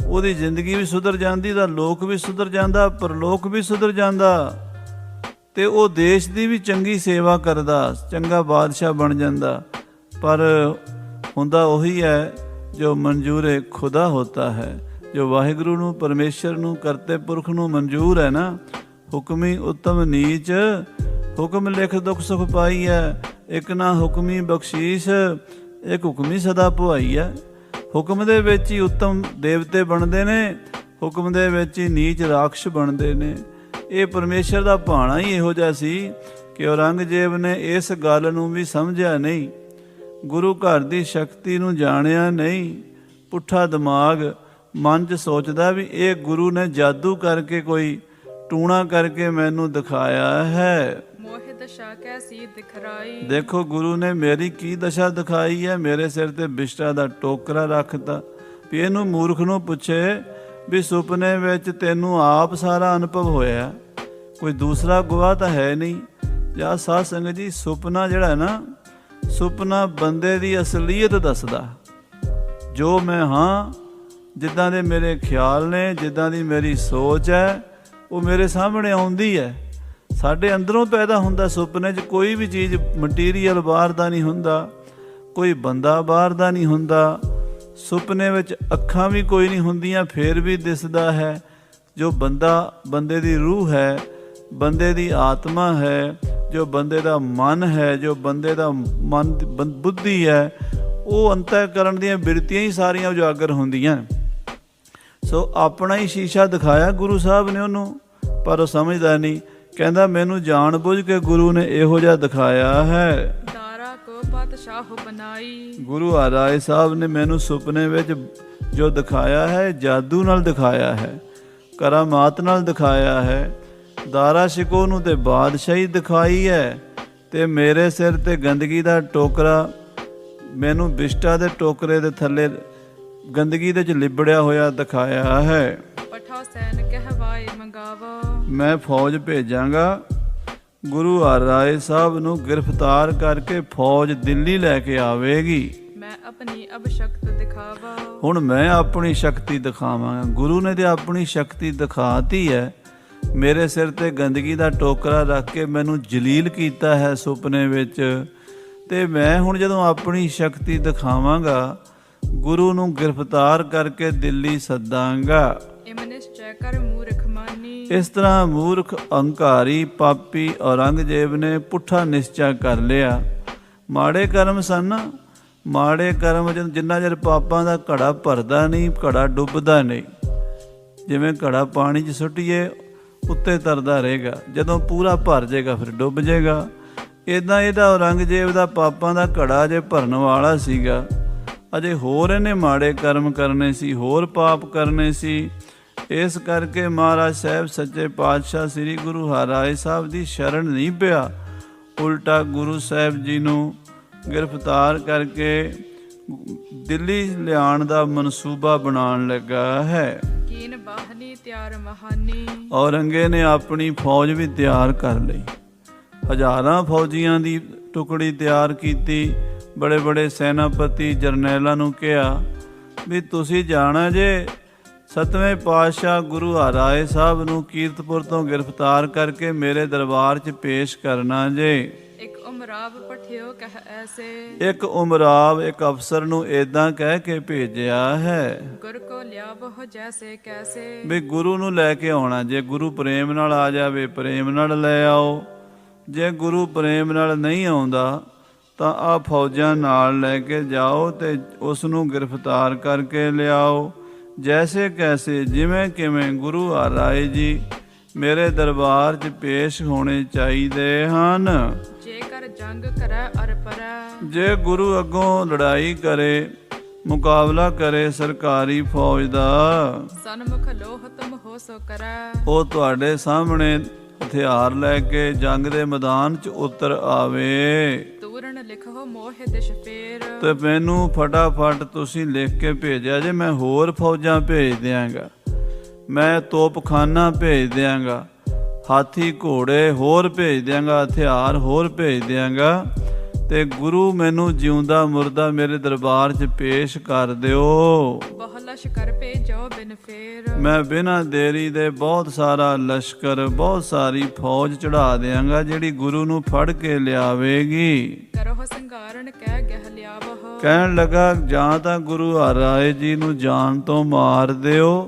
ਉਹਦੀ ਜ਼ਿੰਦਗੀ ਵੀ ਸੁਧਰ ਜਾਂਦੀ, ਦਾ ਲੋਕ ਵੀ ਸੁਧਰ ਜਾਂਦਾ, ਪਰਲੋਕ ਵੀ ਸੁਧਰ ਜਾਂਦਾ, ਤੇ ਉਹ ਦੇਸ਼ ਦੀ ਵੀ ਚੰਗੀ ਸੇਵਾ ਕਰਦਾ, ਚੰਗਾ ਬਾਦਸ਼ਾਹ ਬਣ ਜਾਂਦਾ। ਪਰ ਹੁੰਦਾ ਉਹੀ ਹੈ ਜੋ ਮਨਜ਼ੂਰ ਖੁਦਾ ਹੋਤਾ ਹੈ, ਜੋ ਵਾਹਿਗੁਰੂ ਨੂੰ, ਪਰਮੇਸ਼ਰ ਨੂੰ, ਕਰਤੇ ਪੁਰਖ ਨੂੰ ਮਨਜ਼ੂਰ ਹੈ ਨਾ। ਹੁਕਮੀ ਉੱਤਮ ਨੀਚ, ਹੁਕਮ ਲਿਖ ਦੁੱਖ ਸੁਖ ਪਾਈ ਹੈ, ਇੱਕ ਨਾ ਹੁਕਮੀ ਬਖਸ਼ੀਸ਼, ਇੱਕ ਹੁਕਮੀ ਸਦਾ ਭੁਆਈ ਹੈ। ਹੁਕਮ ਦੇ ਵਿੱਚ ਹੀ ਉੱਤਮ ਦੇਵਤੇ ਬਣਦੇ ਨੇ, ਹੁਕਮ ਦੇ ਵਿੱਚ ਹੀ ਨੀਚ ਰਾਖਸ਼ ਬਣਦੇ ਨੇ। ਇਹ ਪਰਮੇਸ਼ਰ ਦਾ ਭਾਣਾ ਹੀ ਇਹੋ ਜਿਹਾ ਸੀ ਕਿ ਔਰੰਗਜ਼ੇਬ ਨੇ ਇਸ ਗੱਲ ਨੂੰ ਵੀ ਸਮਝਿਆ ਨਹੀਂ, ਗੁਰੂ ਘਰ ਦੀ ਸ਼ਕਤੀ ਨੂੰ ਜਾਣਿਆ ਨਹੀਂ। ਪੁੱਠਾ ਦਿਮਾਗ, ਮਨ 'ਚ ਸੋਚਦਾ ਵੀ ਇਹ ਗੁਰੂ ਨੇ ਜਾਦੂ ਕਰਕੇ, ਕੋਈ ਟੂਣਾ ਕਰਕੇ ਮੈਨੂੰ ਦਿਖਾਇਆ ਹੈ। ਮੋਹਿ ਦਸ਼ਾ ਕੈਸੀ ਦਿਖਰਾਈ, ਦੇਖੋ ਗੁਰੂ ਨੇ ਮੇਰੀ ਕੀ ਦਸ਼ਾ ਦਿਖਾਈ ਹੈ, ਮੇਰੇ ਸਿਰ ਤੇ ਬਿਸ਼ਟਾ ਦਾ ਟੋਕਰਾ ਰੱਖਤਾ। ਵੀ ਇਹਨੂੰ ਮੂਰਖ ਨੂੰ ਪੁੱਛੇ ਵੀ ਸੁਪਨੇ ਵਿੱਚ ਤੈਨੂੰ ਆਪ ਸਾਰਾ ਅਨੁਭਵ ਹੋਇਆ, ਕੋਈ ਦੂਸਰਾ ਗਵਾਹ ਤਾਂ ਹੈ ਨਹੀਂ। ਜਾਂ ਸਾਧ ਸੰਗਤ ਜੀ, ਸੁਪਨਾ ਜਿਹੜਾ ਨਾ, ਸੁਪਨਾ ਬੰਦੇ ਦੀ ਅਸਲੀਅਤ ਦੱਸਦਾ, ਜੋ ਮੈਂ ਹਾਂ, ਜਿੱਦਾਂ ਦੇ ਮੇਰੇ ਖਿਆਲ ਨੇ, ਜਿੱਦਾਂ ਦੀ ਮੇਰੀ ਸੋਚ ਹੈ, ਉਹ ਮੇਰੇ ਸਾਹਮਣੇ ਆਉਂਦੀ ਹੈ। ਸਾਡੇ ਅੰਦਰੋਂ ਪੈਦਾ ਹੁੰਦਾ ਸੁਪਨੇ 'ਚ। ਕੋਈ ਵੀ ਚੀਜ਼ ਮਟੀਰੀਅਲ ਬਾਹਰ ਦਾ ਨਹੀਂ ਹੁੰਦਾ, ਕੋਈ ਬੰਦਾ ਬਾਹਰ ਦਾ ਨਹੀਂ ਹੁੰਦਾ। ਸੁਪਨੇ ਵਿੱਚ ਅੱਖਾਂ ਵੀ ਕੋਈ ਨਹੀਂ ਹੁੰਦੀਆਂ, ਫਿਰ ਵੀ ਦਿਸਦਾ ਹੈ ਜੋ ਬੰਦੇ ਦੀ ਰੂਹ ਹੈ, ਬੰਦੇ ਦੀ ਆਤਮਾ ਹੈ, ਜੋ ਬੰਦੇ ਦਾ ਮਨ ਹੈ, ਜੋ ਬੰਦੇ ਦਾ ਮਨ ਬੁੱਧੀ ਹੈ, ਉਹ ਅੰਤःਕਰਨ ਦੀਆਂ ਬਿਰਤੀਆਂ ਹੀ ਸਾਰੀਆਂ ਉਜਾਗਰ ਹੁੰਦੀਆਂ। ਸੋ ਆਪਣਾ ਹੀ ਸ਼ੀਸ਼ਾ ਦਿਖਾਇਆ ਗੁਰੂ ਸਾਹਿਬ ਨੇ ਉਹਨੂੰ, ਪਰ ਉਹ ਸਮਝਦਾ ਨਹੀਂ। ਕਹਿੰਦਾ ਮੈਨੂੰ ਜਾਣ ਬੁੱਝ ਕੇ ਗੁਰੂ ਨੇ ਇਹੋ ਜਿਹਾ ਦਿਖਾਇਆ ਹੈ। ਦਾਰਾ ਕੋ ਪਾਤਸ਼ਾਹ ਬਨਾਈ, ਗੁਰੂ ਰਾਏ ਸਾਹਿਬ ਨੇ ਮੈਨੂੰ ਸੁਪਨੇ ਵਿੱਚ ਜੋ ਦਿਖਾਇਆ ਹੈ, ਜਾਦੂ ਨਾਲ ਦਿਖਾਇਆ ਹੈ, ਕਰਾਮਾਤ ਨਾਲ ਦਿਖਾਇਆ ਹੈ। ਦਾਰਾ ਸ਼ਿਕੋ ਨੂੰ ਤੇ ਬਾਦਸ਼ਾਹੀ ਦਿਖਾਈ ਹੈ, ਤੇ ਮੇਰੇ ਸਿਰ ਤੇ ਗੰਦਗੀ ਦਾ ਟੋਕਰਾ, ਮੈਨੂੰ ਬਿਸ਼ਟਾ ਦੇ ਟੋਕਰੇ ਦੇ ਥੱਲੇ ਗੰਦਗੀ ਦੇ 'ਚ ਲਿਬੜਿਆ ਹੋਇਆ ਦਿਖਾਇਆ ਹੈ। ਪਠਾ ਸੈਨ ਕਹਿਵਾਏ ਮੰਗਾਵਾ, ਮੈਂ ਫੌਜ ਭੇਜਾਂਗਾ। ਗੁਰੂ ਹਰਿਰਾਏ ਸਾਹਿਬ ਨੂੰ ਗ੍ਰਿਫਤਾਰ ਕਰਕੇ ਫੌਜ ਦਿੱਲੀ ਲੈ ਕੇ ਆਵੇਗੀ। ਮੈਂ ਆਪਣੀ ਅਬ ਸ਼ਕਤ ਦਿਖਾਵਾ, ਹੁਣ ਮੈਂ ਆਪਣੀ ਸ਼ਕਤੀ ਦਿਖਾਵਾਂਗਾ। ਗੁਰੂ ਨੇ ਤੇ ਆਪਣੀ ਸ਼ਕਤੀ ਦਿਖਾਤੀ ਹੈ, ਮੇਰੇ ਸਿਰ ਤੇ ਗੰਦਗੀ ਦਾ ਟੋਕਰਾ ਰੱਖ ਕੇ ਮੈਨੂੰ ਜਲੀਲ ਕੀਤਾ ਹੈ ਸੁਪਨੇ ਵਿੱਚ, ਤੇ ਮੈਂ ਹੁਣ ਜਦੋਂ ਆਪਣੀ ਸ਼ਕਤੀ ਦਿਖਾਵਾਂਗਾ, ਗੁਰੂ ਨੂੰ ਗ੍ਰਿਫਤਾਰ ਕਰਕੇ ਦਿੱਲੀ ਸੱਦਾਂਗਾ। ਇਮ ਨਿਸ਼ਚੈ ਕਰ ਮੂਰਖ ਮਾਨੀ। ਇਸ ਤਰ੍ਹਾਂ ਮੂਰਖ, ਅਹੰਕਾਰੀ, ਪਾਪੀ ਔਰੰਗਜ਼ੇਬ ਨੇ ਪੁੱਠਾ ਨਿਸ਼ਚਾ ਕਰ ਲਿਆ। ਮਾੜੇ ਕਰਮ ਸਨ। ਮਾੜੇ ਕਰਮ ਜਿੰਨਾ ਚਿਰ ਪਾਪਾਂ ਦਾ ਘੜਾ ਭਰਦਾ ਨਹੀਂ, ਘੜਾ ਡੁੱਬਦਾ ਨਹੀਂ। ਜਿਵੇਂ ਘੜਾ ਪਾਣੀ 'ਚ ਸੁੱਟੀਏ ਉੱਤੇ ਤਰਦਾ ਰਹੇਗਾ, ਜਦੋਂ ਪੂਰਾ ਭਰ ਜਾਏਗਾ ਫਿਰ ਡੁੱਬ ਜਾਏਗਾ। ਇੱਦਾਂ ਇਹਦਾ ਔਰੰਗਜ਼ੇਬ ਦਾ ਪਾਪਾਂ ਦਾ ਘੜਾ ਜੇ ਭਰਨ ਵਾਲਾ ਸੀਗਾ, ਅਜੇ ਹੋਰ ਇਹਨੇ ਮਾੜੇ ਕਰਮ ਕਰਨੇ ਸੀ, ਹੋਰ ਪਾਪ ਕਰਨੇ ਸੀ। ਇਸ ਕਰਕੇ ਮਹਾਰਾਜ ਸਾਹਿਬ ਸੱਚੇ ਪਾਤਸ਼ਾਹ ਸ੍ਰੀ ਗੁਰੂ ਹਰਿਰਾਏ ਸਾਹਿਬ ਦੀ ਸ਼ਰਨ ਨਹੀਂ ਪਿਆ, ਉਲਟਾ ਗੁਰੂ ਸਾਹਿਬ ਜੀ ਨੂੰ ਗ੍ਰਿਫਤਾਰ ਕਰਕੇ ਦਿੱਲੀ ਲਿਆਉਣ ਦਾ ਮਨਸੂਬਾ ਬਣਾਉਣ ਲੱਗਾ ਹੈ। ਕੀਨ ਬਾਹਨੀ ਤਿਆਰ ਮਹਾਨੀ। ਔਰੰਗੇ ਨੇ ਆਪਣੀ ਫੌਜ ਵੀ ਤਿਆਰ ਕਰ ਲਈ, ਹਜ਼ਾਰਾਂ ਫੌਜੀਆਂ ਦੀ ਟੁਕੜੀ ਤਿਆਰ ਕੀਤੀ। ਬੜੇ ਬੜੇ ਸੈਨਾਪਤੀ ਜਰਨੈਲਾਂ ਨੂੰ ਕਿਹਾ ਵੀ ਤੁਸੀਂ ਜਾਣਾ ਜੇ, 7ਵੇਂ ਪਾਤਸ਼ਾਹ ਗੁਰੂ ਹਰਿਰਾਏ ਸਾਹਿਬ ਨੂੰ ਕੀਰਤਪੁਰ ਤੋਂ ਗ੍ਰਿਫਤਾਰ ਕਰਕੇ ਮੇਰੇ ਦਰਬਾਰ 'ਚ ਪੇਸ਼ ਕਰਨਾ ਜੇ। ਇੱਕ ਉਮਰਾਵ ਪਠਿਓ ਕਹਿ ਐਸੇ। ਇੱਕ ਉਮਰਾਵ ਇੱਕ ਅਫਸਰ ਨੂੰ ਏਦਾਂ ਕਹਿ ਕੇ ਭੇਜਿਆ ਹੈ, ਗੁਰ ਕੋ ਲਿਆਵਹੁ ਜੈਸੇ ਕੈਸੇ। ਵੀ ਗੁਰੂ ਨੂੰ ਲੈ ਕੇ ਆਉਣਾ। ਜੇ ਗੁਰੂ ਪ੍ਰੇਮ ਨਾਲ ਆ ਜਾਵੇ ਪ੍ਰੇਮ ਨਾਲ ਲੈ ਆਓ, ਜੇ ਗੁਰੂ ਪ੍ਰੇਮ ਨਾਲ ਨਹੀਂ ਆਉਂਦਾ ਤਾਂ ਆ ਫੌਜਾਂ ਨਾਲ ਲੈ ਕੇ ਜਾਓ ਤੇ ਉਸ ਨੂੰ ਗ੍ਰਿਫਤਾਰ ਕਰਕੇ ਲਿਆਓ। ਜੈਸੇ ਕੈਸੇ, ਜਿਵੇਂ ਕਿਵੇਂ ਗੁਰੂ ਹਰਿਰਾਏ ਜੀ ਮੇਰੇ ਦਰਬਾਰ 'ਚ ਪੇਸ਼ ਹੋਣੇ ਚਾਹੀਦੇ ਹਨ। ਜੇਕਰ ਜੰਗ ਕਰੈ ਅਰ ਪਰੈ। ਜੇ ਗੁਰੂ ਅੱਗੋਂ ਲੜਾਈ ਕਰੇ, ਮੁਕਾਬਲਾ ਕਰੇ ਸਰਕਾਰੀ ਫੌਜ ਦਾ, ਸਨਮੁਖ ਲੋਹ ਤੁਮ ਹੋ ਸੋ ਕਰੈ। ਉਹ ਤੁਹਾਡੇ ਸਾਹਮਣੇ ਹਥਿਆਰ ਲੈ ਕੇ ਜੰਗ ਦੇ ਮੈਦਾਨ 'ਚ ਉਤਰ ਆਵੇ। ਤੂਰਨ ਲਿਖੋ ਮੋਹਿ ਦਿਸ਼ ਫੇਰ। ਤੇ ਮੈਨੂੰ ਫਟਾਫਟ ਤੁਸੀਂ ਲਿਖ ਕੇ ਭੇਜਿਆ ਜੇ, ਮੈਂ ਹੋਰ ਫੌਜਾਂ ਭੇਜ ਦਿਆਂਗਾ, ਮੈਂ ਤੋਪਖਾਨਾ ਭੇਜ ਦਿਆਂਗਾ, ਹਾਥੀ ਘੋੜੇ ਹੋਰ ਭੇਜ ਦਿਆਂਗਾ, ਹਥਿਆਰ ਹੋਰ ਭੇਜ ਦਿਆਂਗਾ, ਤੇ ਗੁਰੂ ਮੈਨੂੰ ਜਿਉਂਦਾ ਮੁਰਦਾ ਮੇਰੇ ਦਰਬਾਰ 'ਚ ਪੇਸ਼ ਕਰ ਦਿਓ। ਬਹੁ ਲਸ਼ਕਰ ਭੇਜੋ ਬਿਨ ਫੇਰ। ਮੈਂ ਬਿਨਾਂ ਦੇਰੀ ਦੇ ਬਹੁਤ ਸਾਰਾ ਲਸ਼ਕਰ, ਬਹੁਤ ਸਾਰੀ ਫੌਜ ਚੜਾ ਦਿਆਂਗਾ ਜਿਹੜੀ ਗੁਰੂ ਨੂੰ ਫੜ ਕੇ ਲਿਆਵੇਗੀ। ਕਰੋ ਸੰਘਾਰਨ ਕਹਿ ਗਹਿ ਲਿਆਵਹੁ। ਕਹਿਣ ਲੱਗਾ ਜਾਂ ਤਾਂ ਗੁਰੂ ਹਰਿਰਾਏ ਜੀ ਨੂੰ ਜਾਨ ਤੋਂ ਮਾਰ ਦਿਓ,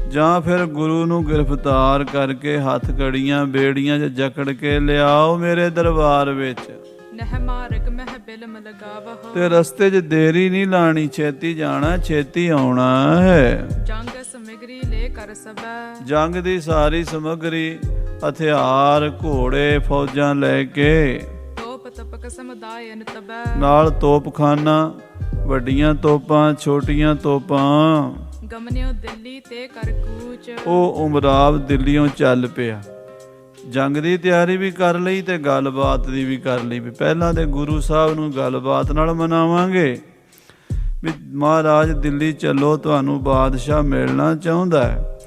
ਜਾਂ ਫਿਰ ਗੁਰੂ ਨੂੰ ਗ੍ਰਿਫਤਾਰ ਕਰਕੇ ਹੱਥ ਕੜੀਆਂ ਬੇੜੀਆਂ 'ਚ ਜਕੜ ਕੇ ਲਿਆਓ ਮੇਰੇ ਦਰਬਾਰ ਵਿੱਚ। ਨਹਿ ਮਾਰਗ ਮਹਿ ਬਿਲਮ ਲਗਾਵਹੁ। ਤੇ ਰਸਤੇ 'ਚ ਦੇਰੀ ਨਹੀਂ ਲਾਣੀ, ਛੇਤੀ ਜਾਣਾ, ਛੇਤੀ ਆਉਣਾ ਹੈ। ਜੰਗ ਸਮਗਰੀ ਲੈ ਕਰ ਸਬੈ। ਜੰਗ ਦੀ ਸਾਰੀ ਸਮਗਰੀ, ਹਥਿਆਰ, ਘੋੜੇ, ਫੌਜਾਂ ਲੈ ਕੇ, ਤੋਪ ਤਪਕ ਸਮੁਦਾਇਨ ਤਬੈ। ਨਾਲ ਤੋਪਖਾਨਾ, ਵੱਡੀਆਂ ਤੋਪਾਂ, ਛੋਟੀਆਂ ਤੋਪਾਂ। ਗਮਨਿਓ ਦਿੱਲੀ ਤੇ ਕਰ ਕੂਚ। ਉਹ ਉਮਰਾਵ ਦਿੱਲੀੋਂ ਚੱਲ ਪਿਆ। ਜੰਗ ਦੀ ਤਿਆਰੀ ਵੀ ਕਰ ਲਈ ਤੇ ਗੱਲਬਾਤ ਦੀ ਵੀ ਕਰ ਲਈ, ਵੀ ਪਹਿਲਾਂ ਤੇ ਗੁਰੂ ਸਾਹਿਬ ਨੂੰ ਗੱਲਬਾਤ ਨਾਲ ਮਨਾਵਾਂਗੇ ਵੀ ਮਹਾਰਾਜ ਦਿੱਲੀ ਚੱਲੋ, ਤੁਹਾਨੂੰ ਬਾਦਸ਼ਾਹ ਮਿਲਣਾ ਚਾਹੁੰਦਾ ਹੈ।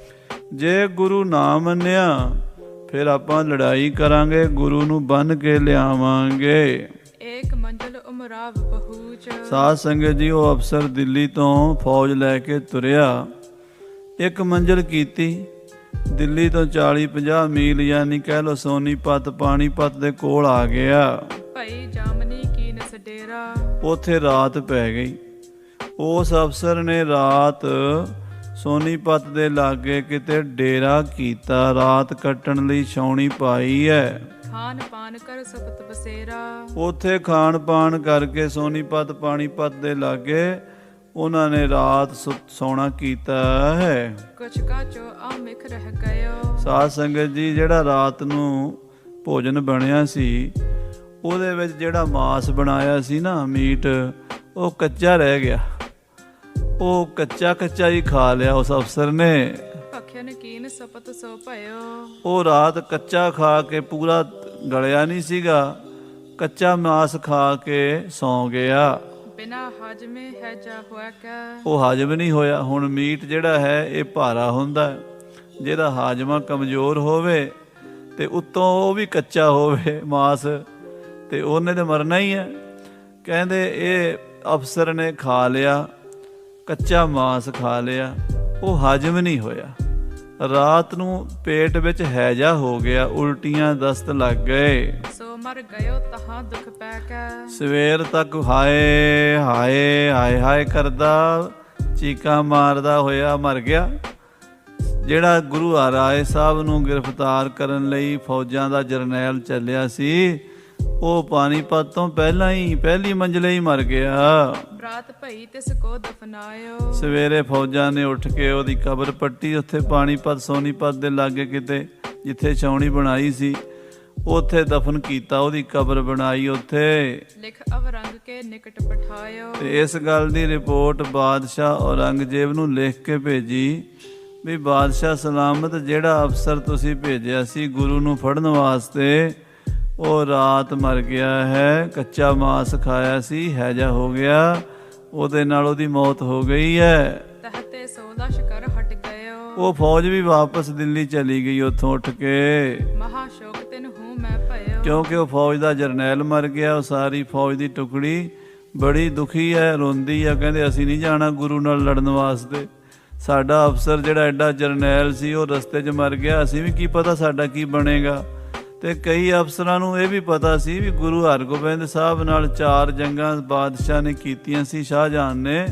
ਜੇ ਗੁਰੂ ਨਾ ਮੰਨਿਆ ਫਿਰ ਆਪਾਂ ਲੜਾਈ ਕਰਾਂਗੇ, ਗੁਰੂ ਨੂੰ ਬੰਨ੍ਹ ਕੇ ਲਿਆਵਾਂਗੇ। ਏਕ ਮੰਜ਼ਲ ਉਮਰਾਵ ਪਹੁੰਚ। ਸਾਧ ਸੰਗਤ ਜੀ, ਉਹ ਅਫਸਰ ਦਿੱਲੀ ਤੋਂ ਫੌਜ ਲੈ ਕੇ ਤੁਰਿਆ, ਇੱਕ ਮੰਜ਼ਿਲ ਕੀਤੀ। ਦਿੱਲੀ ਤੋਂ 40-50 ਮੀਲ ਯਾਨੀ ਕਹਿ ਲੋ ਸੋਨੀਪਤ, ਪਾਣੀਪਤ ਦੇ ਕੋਲ ਆ ਗਿਆ। ਭਾਈ ਜਾਮਨੀ ਕੀ ਨਸ ਡੇਰਾ। ਉੱਥੇ ਰਾਤ ਪੈ ਗਈ। ਉਸ ਅਫਸਰ ਨੇ ਰਾਤ ਸੋਨੀਪਤ ਦੇ ਲਾਗੇ ਕਿਤੇ ਡੇਰਾ ਕੀਤਾ, ਰਾਤ ਕੱਟਣ ਲਈ ਛਾਉਣੀ ਪਾਈ ਹੈ। ਖਾਨ ਪਾਨ ਕਰ ਸਪਤ ਬਸੇਰਾ। ਉੱਥੇ ਖਾਣ ਪਾਣ ਕਰਕੇ ਸੋਨੀਪਤ, ਪਾਣੀਪਤ ਦੇ ਲਾਗੇ ਉਹਨਾਂ ਨੇ ਰਾਤ ਸੌਣਾ ਕੀਤਾ ਹੈ। ਕੁਛ ਕਾਚੋ ਆਮਿਖ ਰਹਿ ਗਇਓ। ਸਾਧ ਸੰਗਤ ਜੀ, ਜਿਹੜਾ ਰਾਤ ਨੂੰ ਭੋਜਨ ਬਣਿਆ ਸੀ ਉਹਦੇ ਵਿੱਚ ਜਿਹੜਾ ਮਾਸ ਬਣਾਇਆ ਸੀ ਨਾ, ਮੀਟ, ਉਹ ਕੱਚਾ ਰਹਿ ਗਿਆ। ਉਹ ਕੱਚਾ ਹੀ ਖਾ ਲਿਆ ਉਸ ਅਫਸਰ ਨੇ। ਭਖਿਆਨ ਕੀਨ ਸਪਤ ਸੋ ਭਇਓ। ਉਹ ਰਾਤ ਕੱਚਾ ਖਾ ਕੇ, ਪੂਰਾ ਗਲਿਆ ਨਹੀਂ ਸੀਗਾ, ਕੱਚਾ ਮਾਸ ਖਾ ਕੇ ਸੌਂ ਗਿਆ। ਬਿਨਾ ਹਜਮੇ ਹੈ ਜਾ ਹੋਇਆ ਕਾ। ਉਹ ਹਜਮ ਨਹੀਂ ਹੋਇਆ। ਹੁਣ ਮੀਟ ਜਿਹੜਾ ਹੈ ਇਹ ਭਾਰਾ ਹੁੰਦਾ, ਜਿਹਦਾ ਹਾਜ਼ਮਾ ਕਮਜ਼ੋਰ ਹੋਵੇ ਤੇ ਉੱਤੋਂ ਉਹ ਵੀ ਕੱਚਾ ਹੋਵੇ ਮਾਸ, ਤੇ ਉਹਨੇ ਤੇ ਮਰਨਾ ਹੀ ਹੈ। ਕਹਿੰਦੇ ਇਹ ਅਫਸਰ ਨੇ ਖਾ ਲਿਆ, ਕੱਚਾ ਮਾਸ ਖਾ ਲਿਆ, ਉਹ ਹਜਮ ਨਹੀਂ ਹੋਇਆ। ਰਾਤ ਨੂੰ ਪੇਟ ਵਿੱਚ ਹੈਜਾ ਹੋ ਗਿਆ, ਉਲਟੀਆਂ ਦਸਤ ਲੱਗ ਗਏ। ਸੋ ਮਰ ਗਇਓ ਤਹਾਂ ਦੁਖ ਪੈ ਕੈ। ਸਵੇਰ ਤੱਕ ਹਾਏ ਹਾਏ ਹਾਏ ਹਾਏ ਕਰਦਾ, ਚੀਕਾਂ ਮਾਰਦਾ ਹੋਇਆ ਮਰ ਗਿਆ। ਜਿਹੜਾ ਗੁਰੂ ਹਰਿਰਾਏ ਸਾਹਿਬ ਨੂੰ ਗ੍ਰਿਫਤਾਰ ਕਰਨ ਲਈ ਫੌਜਾਂ ਦਾ ਜਰਨੈਲ ਚੱਲਿਆ ਸੀ, ਉਹ ਪਾਣੀਪਤ ਤੋਂ ਪਹਿਲਾਂ ਹੀ ਪਹਿਲੀ ਮੰਜ਼ਲੇ ਹੀ ਮਰ ਗਿਆ। ਬਰਾਤ ਭਈ ਤਿਸ ਕੋ ਦਫਨਾਇਓ। ਸਵੇਰੇ ਫੌਜਾਂ ਨੇ ਉੱਠ ਕੇ ਉਹਦੀ ਕਬਰ ਪੱਟੀ, ਉੱਥੇ ਪਾਣੀਪਤ ਸੋਨੀਪਤ ਦੇ ਲਾਗੇ ਕਿਤੇ ਜਿੱਥੇ ਛਾਉਣੀ ਬਣਾਈ ਸੀ ਉੱਥੇ ਦਫਨ ਕੀਤਾ, ਉਹਦੀ ਕਬਰ ਬਣਾਈ ਉੱਥੇ। ਲਿਖ ਅਵਰੰਗ ਕੇ ਨਿਕਟ ਪਠਾਇਓ। ਤੇ ਇਸ ਗੱਲ ਦੀ ਰਿਪੋਰਟ ਬਾਦਸ਼ਾਹ ਔਰੰਗਜ਼ੇਬ ਨੂੰ ਲਿਖ ਕੇ ਭੇਜੀ ਵੀ ਬਾਦਸ਼ਾਹ ਸਲਾਮਤ, ਜਿਹੜਾ ਅਫਸਰ ਤੁਸੀਂ ਭੇਜਿਆ ਸੀ ਗੁਰੂ ਨੂੰ ਫੜਨ ਵਾਸਤੇ, ਉਹ ਰਾਤ ਮਰ ਗਿਆ ਹੈ। ਕੱਚਾ ਮਾਸ ਖਾਇਆ ਸੀ, ਹੈਜਾ ਹੋ ਗਿਆ, ਉਹਦੇ ਨਾਲ ਉਹਦੀ ਮੌਤ ਹੋ ਗਈ ਹੈ। ਤਹਤੇ 16 ਸ਼ਕਰ ਹਟ ਗਇਓ। ਉਹ ਫੌਜ ਵੀ ਵਾਪਸ ਦਿੱਲੀ ਚਲੀ ਗਈ ਉੱਥੋਂ ਉੱਠ ਕੇ। ਮਹਾ ਸ਼ੋਕ ਤਿਨ ਹੂੰ ਮੈਂ ਭਇਓ। ਕਿਉਂਕਿ ਉਹ ਫੌਜ ਦਾ ਜਰਨੈਲ ਮਰ ਗਿਆ। ਉਹ ਸਾਰੀ ਫੌਜ ਦੀ ਟੁਕੜੀ ਬੜੀ ਦੁਖੀ ਹੈ, ਰੋਂਦੀ ਆ, ਕਹਿੰਦੇ ਅਸੀਂ ਨਹੀਂ ਜਾਣਾ ਗੁਰੂ ਨਾਲ ਲੜਨ ਵਾਸਤੇ। ਸਾਡਾ ਅਫਸਰ ਜਿਹੜਾ ਐਡਾ ਜਰਨੈਲ ਸੀ ਉਹ ਰਸਤੇ 'ਚ ਮਰ ਗਿਆ, ਅਸੀਂ ਵੀ ਕੀ ਪਤਾ ਸਾਡਾ ਕੀ ਬਣੇਗਾ। ਤੇ ਕਈ ਅਫਸਰਾਂ ਨੂੰ ਇਹ ਵੀ ਪਤਾ ਸੀ ਵੀ ਗੁਰੂ ਹਰਗੋਬਿੰਦ ਸਾਹਿਬ ਨਾਲ 4 ਜੰਗਾਂ ਬਾਦਸ਼ਾਹ ਨੇ ਕੀਤੀਆਂ ਸੀ, ਸ਼ਾਹਜਹਾਨ ਨੇ।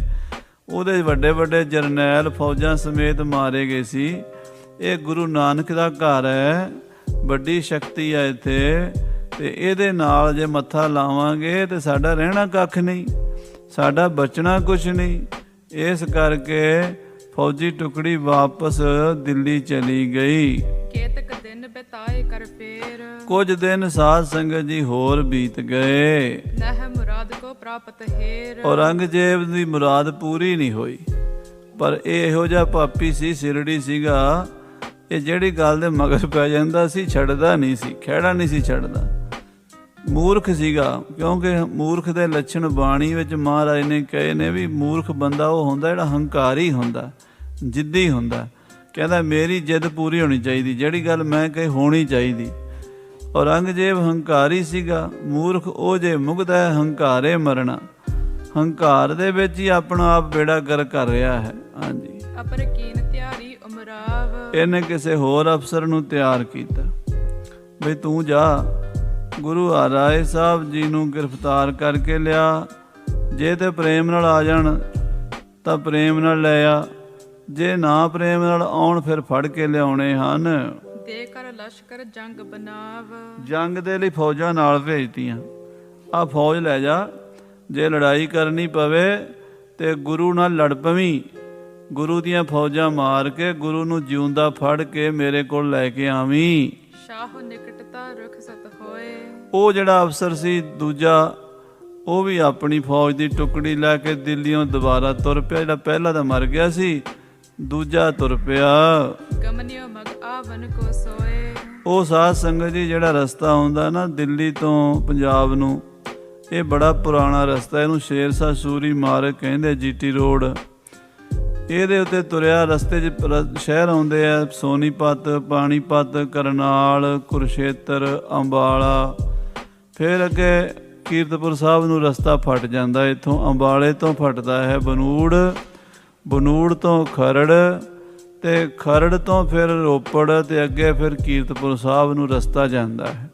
ਉਹਦੇ ਵੱਡੇ ਵੱਡੇ ਜਰਨੈਲ ਫੌਜਾਂ ਸਮੇਤ ਮਾਰੇ ਗਏ ਸੀ। ਇਹ ਗੁਰੂ ਨਾਨਕ ਦਾ ਘਰ ਹੈ, ਵੱਡੀ ਸ਼ਕਤੀ ਹੈ ਇੱਥੇ, ਤੇ ਇਹਦੇ ਨਾਲ ਜੇ ਮੱਥਾ ਲਾਵਾਂਗੇ ਤੇ ਸਾਡਾ ਰਹਿਣਾ ਕੱਖ ਨਹੀਂ, ਸਾਡਾ ਬਚਣਾ ਕੁਛ ਨਹੀਂ। ਇਸ ਕਰਕੇ ਫੌਜੀ ਟੁਕੜੀ ਵਾਪਸ ਦਿੱਲੀ ਚਲੀ ਗਈ। ਕੇਤਕ ਦਿਨ ਬਿਤਾਏ ਕਰ ਫੇਰ। ਕੁਝ ਦਿਨ ਸਾਧ ਸੰਗਤ ਜੀ ਹੋਰ ਬੀਤ ਗਏ। ਨਹਿ ਮੁਰਾਦ ਕੋ ਪ੍ਰਾਪਤ ਹੈਰ। ਔਰੰਗਜ਼ੇਬ ਦੀ ਮੁਰਾਦ ਪੂਰੀ ਨਹੀਂ ਹੋਈ, ਪਰ ਇਹ ਇਹੋ ਜਿਹਾ ਪਾਪੀ ਸੀ, ਸਿਰੜੀ ਸੀਗਾ, ਇਹ ਜਿਹੜੀ ਗੱਲ ਦੇ ਮਗਰ ਪੈ ਜਾਂਦਾ ਸੀ ਛੱਡਦਾ ਨਹੀਂ ਸੀ, ਖਹਿੜਾ ਨਹੀਂ ਸੀ ਛੱਡਦਾ। ਮੂਰਖ ਸੀਗਾ, ਕਿਉਂਕਿ ਮੂਰਖ ਦੇ ਲੱਛਣ ਬਾਣੀ ਵਿੱਚ ਮਹਾਰਾਜ ਨੇ ਕਹੇ ਨੇ ਵੀ ਮੂਰਖ ਬੰਦਾ ਉਹ ਹੁੰਦਾ ਜਿਹੜਾ ਹੰਕਾਰੀ ਹੁੰਦਾ, ਜਿੱਦੀ ਹੁੰਦਾ। ਕਹਿੰਦਾ ਮੇਰੀ ਜਿੱਦ ਪੂਰੀ ਹੋਣੀ ਚਾਹੀਦੀ, ਜਿਹੜੀ ਗੱਲ ਮੈਂ ਕਹੀ ਹੋਣੀ ਚਾਹੀਦੀ। ਔਰੰਗਜ਼ੇਬ ਹੰਕਾਰੀ ਸੀਗਾ। ਮੂਰਖ ਉਹ ਜੇ ਮੁਗਦਾ ਹੈ ਹੰਕਾਰੇ ਮਰਨਾ, ਹੰਕਾਰ ਦੇ ਵਿੱਚ ਹੀ ਆਪਣਾ ਆਪ ਬੇੜਾ ਗਰ ਕਰ ਰਿਹਾ ਹੈ। ਹਾਂਜੀ, ਅਪਰ ਕੀਨ ਤਿਆਰੀ ਉਮਰਾਵ। ਇਹਨੇ ਕਿਸੇ ਹੋਰ ਅਫਸਰ ਨੂੰ ਤਿਆਰ ਕੀਤਾ ਬਈ ਤੂੰ ਜਾ ਗੁਰੂ ਹਰਿਰਾਏ ਸਾਹਿਬ ਜੀ ਨੂੰ ਗ੍ਰਿਫਤਾਰ ਕਰਕੇ ਲਿਆ। ਜੇ ਤੇ ਪ੍ਰੇਮ ਨਾਲ ਆ ਜਾਣ ਤਾਂ ਪ੍ਰੇਮ ਨਾਲ ਲੈ ਆ, ਜੇ ਨਾ ਪ੍ਰੇਮ ਨਾਲ ਆਉਣ ਫਿਰ ਫੜ ਕੇ ਲਿਆਉਣੇ ਹਨ। ਦੇ ਕਰ ਲਸ਼ਕਰ ਜੰਗ ਬਨਾਵ। ਜੰਗ ਦੇ ਲਈ ਫੌਜਾਂ ਨਾਲ ਭੇਜਤੀਆਂ, ਆ ਫੌਜ ਲੈ ਜਾ, ਜੇ ਲੜਾਈ ਕਰਨੀ ਪਵੇ ਤੇ ਗੁਰੂ ਨਾਲ ਲੜ ਪਵੀਂ। ਗੁਰੂ ਦੀਆਂ ਫੌਜਾਂ ਮਾਰ ਕੇ ਗੁਰੂ ਨੂੰ ਜਿਉਂਦਾ ਫੜ ਕੇ ਮੇਰੇ ਕੋਲ ਲੈ ਕੇ ਆਵੀਂ। ਸ਼ਾਹ ਨਿਕਟਤਾ ਰੁਖਸਤ ਹੋਏ। ਉਹ ਜਿਹੜਾ ਅਫਸਰ ਸੀ ਦੂਜਾ, ਉਹ ਵੀ ਆਪਣੀ ਫੌਜ ਦੀ ਟੁਕੜੀ ਲੈ ਕੇ ਦਿੱਲੀੋਂ ਦੁਬਾਰਾ ਤੁਰ ਪਿਆ। ਜਿਹੜਾ ਪਹਿਲਾਂ ਤਾਂ ਮਰ ਗਿਆ ਸੀ, ਦੂਜਾ ਤੁਰ ਪਿਆ। ਗਮਨਿਓ ਮਗ ਆਵਨ ਕੋ ਸੋਏ। ਉਹ ਸਾਧ ਸੰਗਤ ਜੀ ਜਿਹੜਾ ਰਸਤਾ ਆਉਂਦਾ ਨਾ ਦਿੱਲੀ ਤੋਂ ਪੰਜਾਬ ਨੂੰ, ਇਹ ਬੜਾ ਪੁਰਾਣਾ ਰਸਤਾ, ਇਹਨੂੰ ਸ਼ੇਰਸ਼ਾਹ ਸੂਰੀ ਮਾਰਗ ਕਹਿੰਦੇ, ਜੀਟੀ ਰੋਡ। ਇਹਦੇ ਉੱਤੇ ਤੁਰਿਆ, ਰਸਤੇ 'ਚ ਸ਼ਹਿਰ ਆਉਂਦੇ ਆ ਸੋਨੀਪਤ, ਪਾਣੀਪਤ, ਕਰਨਾਲ, ਕੁਰਸ਼ੇਤਰ, ਅੰਬਾਲਾ। ਫਿਰ ਅੱਗੇ ਕੀਰਤਪੁਰ ਸਾਹਿਬ ਨੂੰ ਰਸਤਾ ਫਟ ਜਾਂਦਾ, ਇੱਥੋਂ ਅੰਬਾਲੇ ਤੋਂ ਫਟਦਾ ਹੈ ਬਨੂੜ, ਬਨੂੜ ਤੋਂ ਖਰੜ, ਤੇ ਖਰੜ ਤੋਂ ਫਿਰ ਰੋਪੜ, ਤੇ ਅੱਗੇ ਫਿਰ ਕੀਰਤਪੁਰ ਸਾਹਿਬ ਨੂੰ ਰਸਤਾ ਜਾਂਦਾ ਹੈ।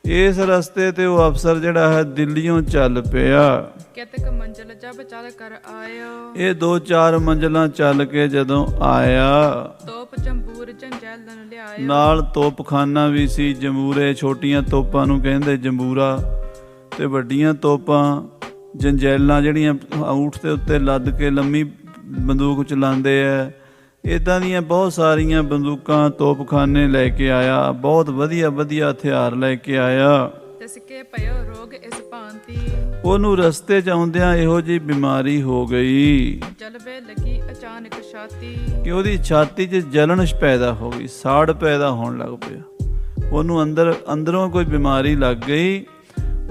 ਇਸ ਰਸਤੇ ਤੇ ਉਹ ਅਫਸਰ ਜਿਹੜਾ ਹੈ ਦਿੱਲੀੋਂ ਚੱਲ ਪਿਆ। ਕਿਤਕ ਮੰਜ਼ਲ ਜਬ ਚੱਲ ਕਰ ਆਇਓ। ਇਹ 2-4 ਮੰਜ਼ਲਾਂ ਚੱਲ ਕੇ ਜਦੋਂ ਆਇਆ, ਤੋਪ ਜੰਬੂਰ ਜੰਜੈਲਨ ਲਿਆਇਓ। ਨਾਲ ਤੋਪਖਾਨਾ ਵੀ ਸੀ, ਜਮੂਰੇ, ਛੋਟੀਆਂ ਤੋਪਾਂ ਨੂੰ ਕਹਿੰਦੇ ਜੰਬੂਰਾ, ਤੇ ਵੱਡੀਆਂ ਤੋਪਾਂ ਜੰਜੈਲਾਂ ਜਿਹੜੀਆਂ ਊਠ ਦੇ ਉੱਤੇ ਲੱਦ ਕੇ ਲੰਮੀ ਬੰਦੂਕ ਚਲਾਉਂਦੇ ਆ, ਇੱਦਾਂ ਦੀਆਂ ਬਹੁਤ ਸਾਰੀਆਂ ਬੰਦੂਕਾਂ, ਤੋਪਖਾਨੇ ਲੈ ਕੇ ਆਇਆ। ਬਹੁਤ ਵਧੀਆ ਵਧੀਆ ਹਥਿਆਰ ਲੈ ਕੇ ਆਇਆ। ਤਿਸਕੇ ਪਇਓ ਰੋਗ ਇਸ ਭਾਂਤੀ। ਉਹਨੂੰ ਰਸਤੇ 'ਚ ਆਉਂਦਿਆਂ ਇਹੋ ਜਿਹੀ ਬਿਮਾਰੀ ਹੋ ਗਈ ਜਲਵੇ ਲੱਗੀ ਅਚਾਨਕ ਛਾਤੀ। ਕਿ ਉਹਦੀ ਛਾਤੀ 'ਚ ਜਲਨ ਪੈਦਾ ਹੋ ਗਈ, ਸਾੜ ਪੈਦਾ ਹੋਣ ਲੱਗ ਪਿਆ। ਉਹਨੂੰ ਅੰਦਰੋਂ ਕੋਈ ਬਿਮਾਰੀ ਲੱਗ ਗਈ।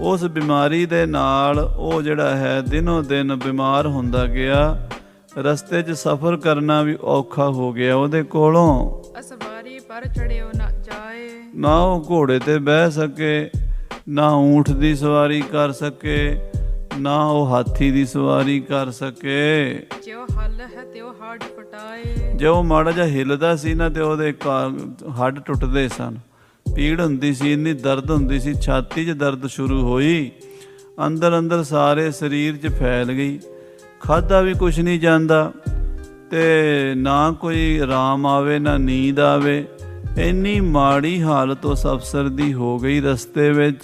ਉਸ ਬਿਮਾਰੀ ਦੇ ਨਾਲ ਉਹ ਜਿਹੜਾ ਹੈ ਦਿਨੋਂ ਦਿਨ ਬਿਮਾਰ ਹੁੰਦਾ ਗਿਆ। ਰਸਤੇ 'ਚ ਸਫ਼ਰ ਕਰਨਾ ਵੀ ਔਖਾ ਹੋ ਗਿਆ ਉਹਦੇ ਕੋਲੋਂ। ਅਸਵਾਰੀ ਪਰ ਚੜਿਓ ਨਾ ਜਾਏ। ਨਾ ਉਹ ਘੋੜੇ ਤੇ ਬਹਿ ਸਕੇ, ਨਾ ਊਂਠ ਦੀ ਸਵਾਰੀ ਕਰ ਸਕੇ, ਨਾ ਉਹ ਹਾਥੀ ਦੀ ਸਵਾਰੀ ਕਰ ਸਕੇ। ਜਿਉ ਹੱਲ ਹੈ ਤਿਉ ਹੱਡ ਫਟਾਏ। ਜੇ ਉਹ ਮਾੜਾ ਜਿਹਾ ਹਿੱਲਦਾ ਸੀ ਨਾ ਤੇ ਉਹਦੇ ਹੱਡ ਟੁੱਟਦੇ ਸਨ। ਪੀੜ ਹੁੰਦੀ ਸੀ, ਇੰਨੀ ਦਰਦ ਹੁੰਦੀ ਸੀ, ਛਾਤੀ 'ਚ ਦਰਦ ਸ਼ੁਰੂ ਹੋਈ, ਅੰਦਰ ਅੰਦਰ ਸਾਰੇ ਸਰੀਰ 'ਚ ਫੈਲ ਗਈ। ਖਾਧਾ ਵੀ ਕੁਛ ਨਹੀਂ ਜਾਂਦਾ ਤੇ ਨਾ ਕੋਈ ਆਰਾਮ ਆਵੇ ਨਾ ਨੀਂਦ ਆਵੇ। ਇੰਨੀ ਮਾੜੀ ਹਾਲਤ ਉਸ ਅਫਸਰ ਦੀ ਹੋ ਗਈ ਰਸਤੇ ਵਿੱਚ।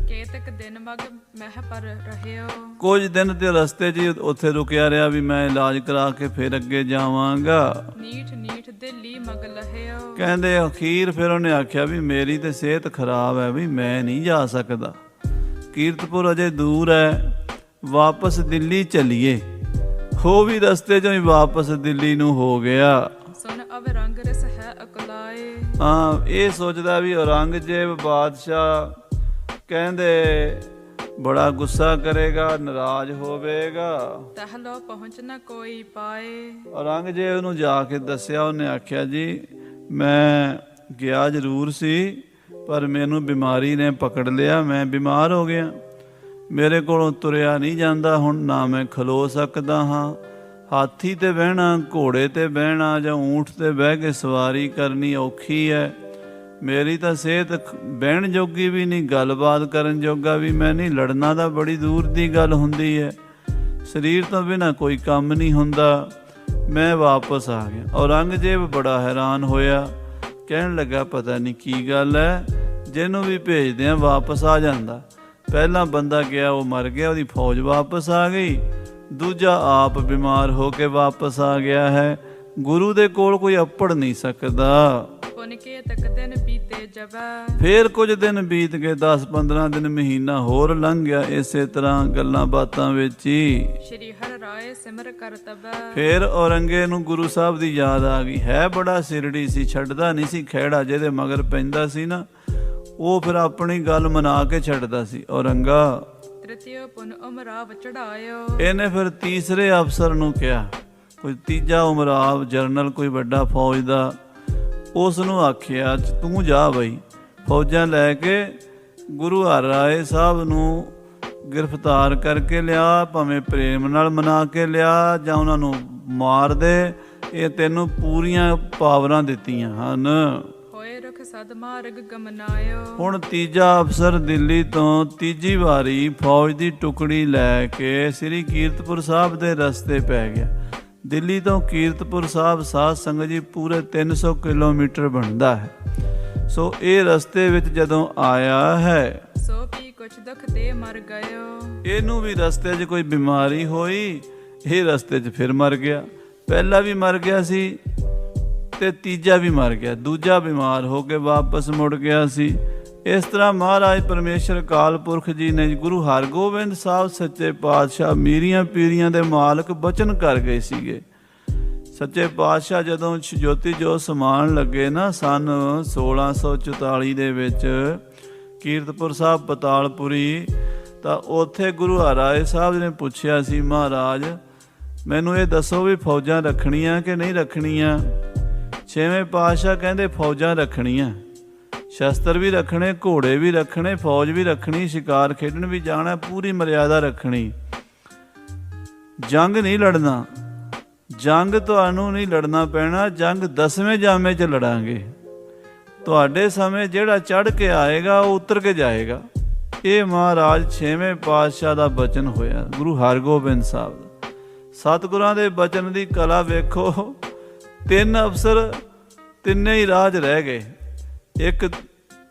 ਕੇਤਕ ਦਿਨ ਮਗ ਮਹਿ ਪਰ ਰਹਿਓ। ਕੁਝ ਦਿਨ ਤੇ ਰਸਤੇ 'ਚ ਉੱਥੇ ਰੁਕਿਆ ਰਿਹਾ ਵੀ ਮੈਂ ਇਲਾਜ ਕਰਾ ਕੇ ਫਿਰ ਅੱਗੇ ਜਾਵਾਂਗਾ। ਨੀਠ ਨੀਠ ਦਿੱਲੀ ਮਗ ਲਹਿਓ। ਕਹਿੰਦੇ ਅਖੀਰ ਫਿਰ ਉਹਨੇ ਆਖਿਆ ਵੀ ਮੇਰੀ ਤੇ ਸਿਹਤ ਖਰਾਬ ਹੈ ਵੀ ਮੈਂ ਨਹੀਂ ਜਾ ਸਕਦਾ, ਕੀਰਤਪੁਰ ਅਜੇ ਦੂਰ ਹੈ, ਵਾਪਸ ਦਿੱਲੀ ਚੱਲੀਏ। ਉਹ ਵੀ ਰਸਤੇ 'ਚੋਂ ਹੀ ਵਾਪਸ ਦਿੱਲੀ ਨੂੰ ਹੋ ਗਿਆ। ਸੁਨ ਅਬ ਰੰਗ ਰਸ ਹੈ ਅਕਲਾਏ। ਹਾਂ, ਇਹ ਸੋਚਦਾ ਵੀ ਔਰੰਗਜ਼ੇਬ ਬਾਦਸ਼ਾਹ ਕਹਿੰਦੇ ਬੜਾ ਗੁੱਸਾ ਕਰੇਗਾ, ਨਾਰਾਜ਼ ਹੋਵੇਗਾ। ਤਹ ਲੋ ਪਹੁੰਚ ਨ ਕੋਈ ਪਾਏ। ਔਰੰਗਜ਼ੇਬ ਨੂੰ ਜਾ ਕੇ ਦੱਸਿਆ, ਉਹਨੇ ਆਖਿਆ ਜੀ ਮੈਂ ਗਿਆ ਜ਼ਰੂਰ ਸੀ ਪਰ ਮੈਨੂੰ ਬਿਮਾਰੀ ਨੇ ਪਕੜ ਲਿਆ, ਮੈਂ ਬਿਮਾਰ ਹੋ ਗਿਆ, ਮੇਰੇ ਕੋਲੋਂ ਤੁਰਿਆ ਨਹੀਂ ਜਾਂਦਾ, ਹੁਣ ਨਾ ਮੈਂ ਖਲੋ ਸਕਦਾ ਹਾਂ। ਹਾਥੀ ਤੇ ਬਹਿਣਾ, ਘੋੜੇ ਤੇ ਬਹਿਣਾ ਜਾਂ ਊਂਠ ਤੇ ਬਹਿ ਕੇ ਸਵਾਰੀ ਕਰਨੀ ਔਖੀ ਹੈ। ਮੇਰੀ ਤਾਂ ਸਿਹਤ ਬਹਿਣ ਜੋਗੀ ਵੀ ਨਹੀਂ, ਗੱਲਬਾਤ ਕਰਨ ਜੋਗਾ ਵੀ ਮੈਂ ਨਹੀਂ, ਲੜਨਾ ਤਾਂ ਬੜੀ ਦੂਰ ਦੀ ਗੱਲ ਹੁੰਦੀ ਹੈ, ਸਰੀਰ ਤੋਂ ਬਿਨਾਂ ਕੋਈ ਕੰਮ ਨਹੀਂ ਹੁੰਦਾ। ਮੈਂ ਵਾਪਸ ਆ ਗਿਆ। ਔਰੰਗਜ਼ੇਬ ਬੜਾ ਹੈਰਾਨ ਹੋਇਆ, ਕਹਿਣ ਲੱਗਾ ਪਤਾ ਨਹੀਂ ਕੀ ਗੱਲ ਹੈ, ਜਿਹਨੂੰ ਵੀ ਭੇਜਦੇ ਆ ਵਾਪਸ ਆ ਜਾਂਦਾ। ਪਹਿਲਾ ਬੰਦਾ ਗਿਆ ਉਹ ਮਰ ਗਿਆ, ਉਹਦੀ ਫੌਜ ਵਾਪਸ ਆ ਗਈ, ਦੂਜਾ ਆਪ ਬਿਮਾਰ ਹੋ ਕੇ ਵਾਪਸ ਆ ਗਿਆ ਹੈ। ਗੁਰੂ ਦੇ ਕੋਲ ਕੋਈ ਅੱਪੜ ਨਹੀਂ ਸਕਦਾ। ਪੁਨ ਕੇ ਤਕ ਦਿਨ ਬੀਤੇ ਜਬੈ। ਫੇਰ ਕੁਝ ਦਿਨ ਬੀਤ ਗਏ, 10-15 ਦਿਨ, ਮਹੀਨਾ ਹੋਰ ਲੰਘ ਗਿਆ, ਇਸੇ ਤਰ੍ਹਾਂ ਗੱਲਾਂ ਬਾਤਾਂ ਵਿੱਚ ਹੀ। ਸ਼੍ਰੀ ਹਰਿ ਰਾਏ ਸਿਮਰ ਕਰ ਤਬੈ। ਫੇਰ ਔਰੰਗੇ ਨੂੰ ਗੁਰੂ ਸਾਹਿਬ ਦੀ ਯਾਦ ਆ ਗਈ। ਹੈ ਬੜਾ ਸਿਰੜੀ ਸੀ, ਛੱਡਦਾ ਨਹੀਂ ਸੀ ਖਹਿੜਾ, ਜਿਹਦੇ ਮਗਰ ਪੈਂਦਾ ਸੀ ਨਾ ਉਹ ਫਿਰ ਆਪਣੀ ਗੱਲ ਮਨਾ ਕੇ ਛੱਡਦਾ ਸੀ। ਔਰੰਗਾ ਤ੍ਰਿਤੀਯ ਪੁਨ ਉਮਰਾਵ ਚੜਾਇਓ। ਇਹਨੇ ਫਿਰ ਤੀਸਰੇ ਅਫਸਰ ਨੂੰ ਕਿਹਾ, ਕੋਈ ਤੀਜਾ ਉਮਰਾਵ ਜਰਨਲ, ਕੋਈ ਵੱਡਾ ਫੌਜ ਦਾ, ਉਸ ਨੂੰ ਆਖਿਆ ਤੂੰ ਜਾ ਬਈ, ਫੌਜਾਂ ਲੈ ਕੇ ਗੁਰੂ ਹਰਿਰਾਏ ਸਾਹਿਬ ਨੂੰ ਗ੍ਰਿਫਤਾਰ ਕਰਕੇ ਲਿਆ, ਭਾਵੇਂ ਪ੍ਰੇਮ ਨਾਲ ਮਨਾ ਕੇ ਲਿਆ ਜਾਂ ਉਹਨਾਂ ਨੂੰ ਮਾਰ ਦੇ, ਇਹ ਤੈਨੂੰ ਪੂਰੀਆਂ ਪਾਵਰਾਂ ਦਿੱਤੀਆਂ ਹਨ। ਹੋਏ ਰਖ ਸਦ ਮਾਰਗ ਗਮਨਾਇਓ। ਹੁਣ ਤੀਜਾ ਅਫਸਰ ਦਿੱਲੀ ਤੋਂ ਤੀਜੀ ਵਾਰੀ ਫੌਜ ਦੀ ਟੁਕੜੀ ਲੈ ਕੇ ਸ੍ਰੀ ਕੀਰਤਪੁਰ ਸਾਹਿਬ ਦੇ ਰਸਤੇ ਪੈ ਗਿਆ। ਦਿੱਲੀ ਤੋਂ ਕੀਰਤਪੁਰ ਸਾਹਿਬ ਸਾਧ ਸੰਗਤ ਜੀ ਪੂਰੇ 300 ਕਿਲੋਮੀਟਰ ਬਣਦਾ ਹੈ। ਸੋ ਇਹ ਰਸਤੇ ਵਿੱਚ ਜਦੋਂ ਆਇਆ ਹੈ, ਸੋ ਪੀ ਕੁਛ ਦੁਖ ਤੇ ਮਰ ਗਇਓ। ਇਹਨੂੰ ਵੀ ਰਸਤੇ 'ਚ ਕੋਈ ਬਿਮਾਰੀ ਹੋਈ, ਇਹ ਰਸਤੇ 'ਚ ਫਿਰ ਮਰ ਗਿਆ। ਪਹਿਲਾ ਵੀ ਮਰ ਗਿਆ ਸੀ ਤੇ ਤੀਜਾ ਵੀ ਮਰ ਗਿਆ, ਦੂਜਾ ਬਿਮਾਰ ਹੋ ਕੇ ਵਾਪਸ ਮੁੜ ਗਿਆ ਸੀ। ਇਸ ਤਰ੍ਹਾਂ ਮਹਾਰਾਜ ਪਰਮੇਸ਼ਰ ਅਕਾਲ ਪੁਰਖ ਜੀ ਨੇ ਗੁਰੂ ਹਰਗੋਬਿੰਦ ਸਾਹਿਬ ਸੱਚੇ ਪਾਤਸ਼ਾਹ ਮੀਰੀਆਂ ਪੀਰੀਆਂ ਦੇ ਮਾਲਕ ਬਚਨ ਕਰ ਗਏ ਸੀਗੇ। ਸੱਚੇ ਪਾਤਸ਼ਾਹ ਜਦੋਂ ਜੋਤੀ ਜੋਤ ਸਮਾਉਣ ਲੱਗੇ ਨਾ ਸਨ 1644 ਦੇ ਵਿੱਚ ਕੀਰਤਪੁਰ ਸਾਹਿਬ ਪਤਾਲਪੁਰੀ, ਤਾਂ ਉੱਥੇ ਗੁਰੂ ਹਰਿਰਾਏ ਸਾਹਿਬ ਨੇ ਪੁੱਛਿਆ ਸੀ, ਮਹਾਰਾਜ ਮੈਨੂੰ ਇਹ ਦੱਸੋ ਵੀ ਫੌਜਾਂ ਰੱਖਣੀਆਂ ਕਿ ਨਹੀਂ ਰੱਖਣੀਆਂ। ਛੇਵੇਂ ਪਾਤਸ਼ਾਹ ਕਹਿੰਦੇ ਫੌਜਾਂ ਰੱਖਣੀਆਂ, ਸ਼ਸਤਰ ਵੀ ਰੱਖਣੇ, ਘੋੜੇ ਵੀ ਰੱਖਣੇ, ਫੌਜ ਵੀ ਰੱਖਣੀ, ਸ਼ਿਕਾਰ ਖੇਡਣ ਵੀ ਜਾਣਾ, ਪੂਰੀ ਮਰਿਆਦਾ ਰੱਖਣੀ। ਜੰਗ ਨਹੀਂ ਲੜਨਾ, ਜੰਗ ਤੁਹਾਨੂੰ ਨਹੀਂ ਲੜਨਾ ਪੈਣਾ, ਜੰਗ 10ਵੇਂ ਜਾਮੇ 'ਚ ਲੜਾਂਗੇ। ਤੁਹਾਡੇ ਸਮੇਂ ਜਿਹੜਾ ਚੜ੍ਹ ਕੇ ਆਏਗਾ ਉਹ ਉਤਰ ਕੇ ਜਾਏਗਾ। ਇਹ ਮਹਾਰਾਜ ਛੇਵੇਂ ਪਾਤਸ਼ਾਹ ਦਾ ਬਚਨ ਹੋਇਆ, ਗੁਰੂ ਹਰਗੋਬਿੰਦ ਸਾਹਿਬ ਦਾ। ਸਤਿਗੁਰਾਂ ਦੇ ਬਚਨ ਦੀ ਕਲਾ ਵੇਖੋ। 3 ਅਫਸਰ ਤਿੰਨੇ ਹੀ ਰਾਜ ਰਹਿ ਗਏ, ਇੱਕ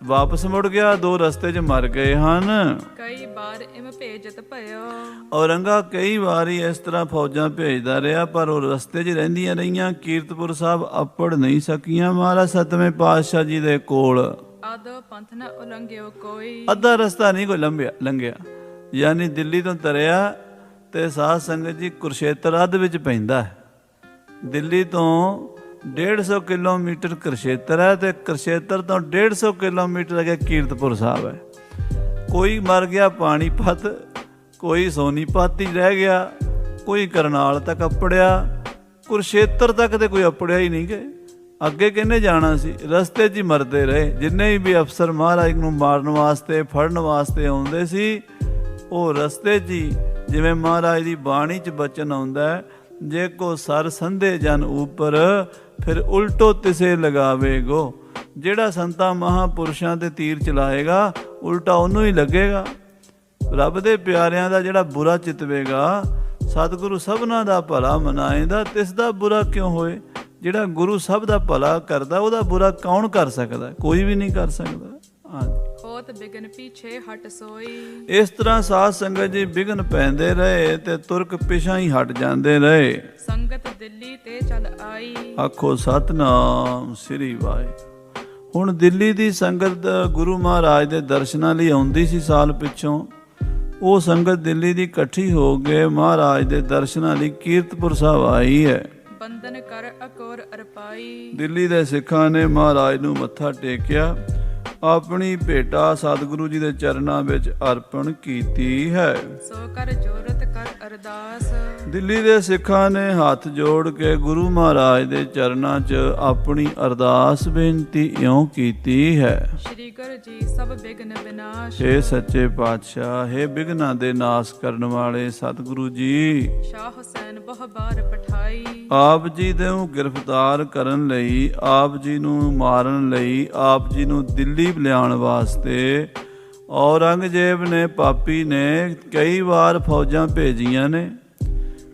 ਵਾਪਸ ਮੁੜ ਗਿਆ, 2 ਰਸਤੇ 'ਚ ਮਰ ਗਏ ਹਨ। ਕਈ ਵਾਰ ਇਮ ਭੇਜਤ ਭਇਓ। ਔਰੰਗਾ ਕਈ ਵਾਰੀ ਇਸ ਤਰ੍ਹਾਂ ਫੌਜਾਂ ਭੇਜਦਾ ਰਿਹਾ, ਪਰ ਉਹ ਰਸਤੇ 'ਚ ਰਹਿੰਦੀਆਂ ਰਹੀਆਂ। ਕੀਰਤਪੁਰ ਸਾਹਿਬ ਅੱਪੜ ਨਹੀਂ ਸਕੀਆਂ ਮਹਾਰਾਜ ਸਤਵੇਂ ਪਾਤਸ਼ਾਹ ਜੀ ਦੇ ਕੋਲ। ਆਦੋ ਪੰਥ ਨ ਉਲੰਘਿਓ ਕੋਈ। ਅੱਧਾ ਰਸਤਾ ਨਹੀਂ ਕੋਈ ਲੰਘਿਆ, ਯਾਨੀ ਦਿੱਲੀ ਤੋਂ ਤਰਿਆ ਤੇ ਸਾਧ ਸੰਗਤ ਜੀ ਕੁਰਸ਼ੇਤਰ ਅੱਧ ਵਿੱਚ ਪੈਂਦਾ ਹੈ। ਦਿੱਲੀ ਤੋਂ 150 ਕਿਲੋਮੀਟਰ ਕੁਰਸ਼ੇਤਰ ਹੈ ਤੇ ਕੁਰਸ਼ੇਤਰ ਤੋਂ 150 ਕਿਲੋਮੀਟਰ ਅੱਗੇ ਕੀਰਤਪੁਰ ਸਾਹਿਬ ਹੈ। ਕੋਈ ਮਰ ਗਿਆ ਪਾਣੀਪਤ, ਕੋਈ ਸੋਨੀਪਤ ਹੀ ਰਹਿ ਗਿਆ, ਕੋਈ ਕਰਨਾਲ ਤੱਕ ਅੱਪੜਿਆ, ਕੁਰਸ਼ੇਤਰ ਤੱਕ ਤੇ ਕੋਈ ਅੱਪੜਿਆ ਹੀ ਨਹੀਂ ਗਏ। ਅੱਗੇ ਕਿਹਨੇ ਜਾਣਾ ਸੀ, ਰਸਤੇ 'ਚ ਹੀ ਮਰਦੇ ਰਹੇ। ਜਿੰਨੇ ਵੀ ਅਫਸਰ ਮਹਾਰਾਜ ਨੂੰ ਮਾਰਨ ਵਾਸਤੇ ਫੜਨ ਵਾਸਤੇ ਆਉਂਦੇ ਸੀ, ਉਹ ਰਸਤੇ 'ਚ ਹੀ, ਜਿਵੇਂ ਮਹਾਰਾਜ ਦੀ ਬਾਣੀ 'ਚ ਬਚਨ ਆਉਂਦਾ ਹੈ, ਜੇ ਕੋ ਸਰ ਸੰਧੇ ਜਨ ਉਪਰ ਫਿਰ ਉਲਟੋ ਤਿਸੇ ਲਗਾਵੇਗੋ। ਜਿਹੜਾ ਸੰਤਾਂ ਮਹਾਂਪੁਰਸ਼ਾਂ ਤੇ ਤੀਰ ਚਲਾਏਗਾ ਉਲਟਾ ਉਹਨੂੰ ਹੀ ਲੱਗੇਗਾ। ਰੱਬ ਦੇ ਪਿਆਰਿਆਂ ਦਾ ਜਿਹੜਾ ਬੁਰਾ ਚਿਤਵੇਗਾ, ਸਤਿਗੁਰੂ ਸਭਨਾਂ ਦਾ ਭਲਾ ਮਨਾਏਂਦਾ, ਤਿਸ ਦਾ ਬੁਰਾ ਕਿਉਂ ਹੋਏ। ਜਿਹੜਾ ਗੁਰੂ ਸਭ ਦਾ ਭਲਾ ਕਰਦਾ ਉਹਦਾ ਬੁਰਾ ਕੌਣ ਕਰ ਸਕਦਾ? ਕੋਈ ਵੀ ਨਹੀਂ ਕਰ ਸਕਦਾ। ਹੋਤ ਬਿਗਨ ਪੀਛੇ ਹਟ ਸੋਈ। ਇਸ ਤਰ੍ਹਾਂ ਸਾਧ ਸੰਗਤ ਜੀ ਬਿਘਨ ਪੈਂਦੇ ਰਹੇ ਤੇ ਤੁਰਕ ਪਿਛਾਂ ਹੀ ਹਟ ਜਾਂਦੇ ਰਹੇ। ਸੰਗਤ ਦਿੱਲੀ ਤੇ ਚਲ ਆਈ। ਆਖੋ ਸਤਨਾਮ ਸ੍ਰੀ ਵਾਹਿਗੁਰੂ। ਹੁਣ ਦਿੱਲੀ ਦੀ ਸੰਗਤ ਗੁਰੂ ਮਹਾਰਾਜ ਦੇ ਦਰਸ਼ਨਾਂ ਲਈ ਆਉਂਦੀ ਸੀ ਸਾਲ ਪਿੱਛੋਂ। ਉਹ ਸੰਗਤ ਦਿੱਲੀ ਦੀ ਇਕੱਠੀ ਹੋ ਕੇ ਮਹਾਰਾਜ ਦੇ ਦਰਸ਼ਨਾਂ ਲਈ ਕੀਰਤਪੁਰ ਸਾਹਿਬ ਆਈ ਹੈ। ਬੰਧਨ ਕਰ ਅਕੋਰ ਅਰਪਾਈ। ਦਿੱਲੀ ਦੇ ਸਿੱਖਾਂ ਨੇ ਮਹਾਰਾਜ ਨੂੰ ਮੱਥਾ ਟੇਕਿਆ, ਆਪਣੀ ਭੇਟਾ ਸਤਿਗੁਰੂ ਜੀ ਦੇ ਚਰਨਾਂ ਵਿੱਚ ਅਰਪਣ ਕੀਤੀ ਹੈ। ਸੋ ਕਰ ਜੋਰਤ ਕਰ ਅਰਦਾਸ। ਦਿੱਲੀ ਦੇ ਸਿੱਖਾਂ ਨੇ ਹੱਥ ਜੋੜ ਕੇ ਗੁਰੂ ਮਹਾਰਾਜ ਦੇ ਚਰਨਾਂ 'ਚ ਆਪਣੀ ਅਰਦਾਸ ਬੇਨਤੀ ਇਉਂ ਕੀਤੀ ਹੈ। ਸ਼੍ਰੀ ਗੁਰੂ ਜੀ ਸਭ ਬਿਘਨ ਵਿਨਾਸ਼। ਹੇ ਸੱਚੇ ਪਾਤਸ਼ਾਹ, ਹੇ ਬਿਘਨਾਂ ਦੇ ਨਾਸ ਕਰਨ ਵਾਲੇ ਸਤਿਗੁਰੂ ਜੀ, ਸ਼ਾਹ ਹੁਸੈਨ ਬਹੁ ਬਾਰ ਪਠਾਈ। ਆਪ ਜੀ ਨੂੰ ਗ੍ਰਿਫਤਾਰ ਕਰਨ ਲਈ, ਆਪ ਜੀ ਨੂੰ ਮਾਰਨ ਲਈ, ਆਪ ਜੀ ਨੂੰ ਦਿੱਲੀ ਲਿਆਉਣ ਵਾਸਤੇ ਔਰੰਗਜ਼ੇਬ ਨੇ, ਪਾਪੀ ਨੇ ਕਈ ਵਾਰ ਫੌਜਾਂ ਭੇਜੀਆਂ ਨੇ।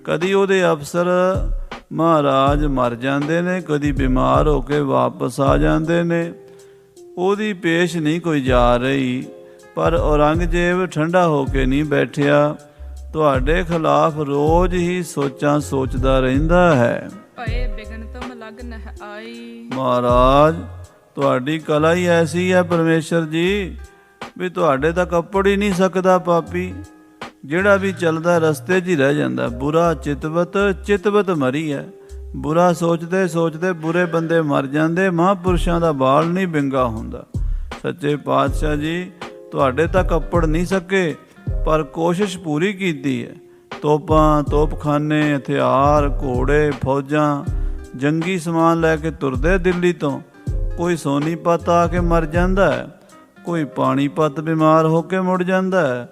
ਕਦੀ ਉਹਦੇ ਅਫਸਰ ਮਹਾਰਾਜ ਮਰ ਜਾਂਦੇ ਨੇ, ਕਦੀ ਬਿਮਾਰ ਹੋ ਕੇ ਵਾਪਸ ਆ ਜਾਂਦੇ ਨੇ। ਉਹਦੀ ਪੇਸ਼ ਨਹੀਂ ਕੋਈ ਜਾ ਰਹੀ, ਪਰ ਔਰੰਗਜ਼ੇਬ ਠੰਡਾ ਹੋ ਕੇ ਨਹੀਂ ਬੈਠਿਆ। ਤੁਹਾਡੇ ਖਿਲਾਫ ਰੋਜ਼ ਹੀ ਸੋਚਾਂ ਸੋਚਦਾ ਰਹਿੰਦਾ ਹੈ। ਭਏ ਬਿਗਨ ਤੁਮ ਲਗਨ ਹੈ ਆਈ। ਮਹਾਰਾਜ ਤੁਹਾਡੀ ਕਲਾ ਹੀ ਐਸੀ ਹੈ ਪਰਮੇਸ਼ਰ ਜੀ, ਵੀ ਤੁਹਾਡੇ ਤਾਂ ਕੱਪੜ ਹੀ ਨਹੀਂ ਸਕਦਾ ਪਾਪੀ। ਜਿਹੜਾ ਵੀ ਚੱਲਦਾ ਰਸਤੇ 'ਚ ਹੀ ਰਹਿ ਜਾਂਦਾ। ਬੁਰਾ ਚਿਤਵਤ ਮਰੀ ਹੈ। ਬੁਰਾ ਸੋਚਦੇ ਸੋਚਦੇ ਬੁਰੇ ਬੰਦੇ ਮਰ ਜਾਂਦੇ। ਮਹਾਂਪੁਰਸ਼ਾਂ ਦਾ ਬਾਲ ਨਹੀਂ ਵਿੰਗਾ ਹੁੰਦਾ। ਸੱਚੇ ਪਾਤਸ਼ਾਹ ਜੀ ਤੁਹਾਡੇ ਤਾਂ ਕੱਪੜ ਨਹੀਂ ਸਕੇ, ਪਰ ਕੋਸ਼ਿਸ਼ ਪੂਰੀ ਕੀਤੀ ਹੈ। ਤੋਪਾਂ, ਤੋਪਖਾਨੇ, ਹਥਿਆਰ, ਘੋੜੇ, ਫੌਜਾਂ, ਜੰਗੀ ਸਮਾਨ ਲੈ ਕੇ ਤੁਰਦੇ ਦਿੱਲੀ ਤੋਂ। ਕੋਈ ਸੋਨੀਪਤ ਆ ਕੇ ਮਰ ਜਾਂਦਾ ਹੈ, ਕੋਈ ਪਾਣੀਪਤ ਬਿਮਾਰ ਹੋ ਕੇ ਮੁੜ ਜਾਂਦਾ ਹੈ,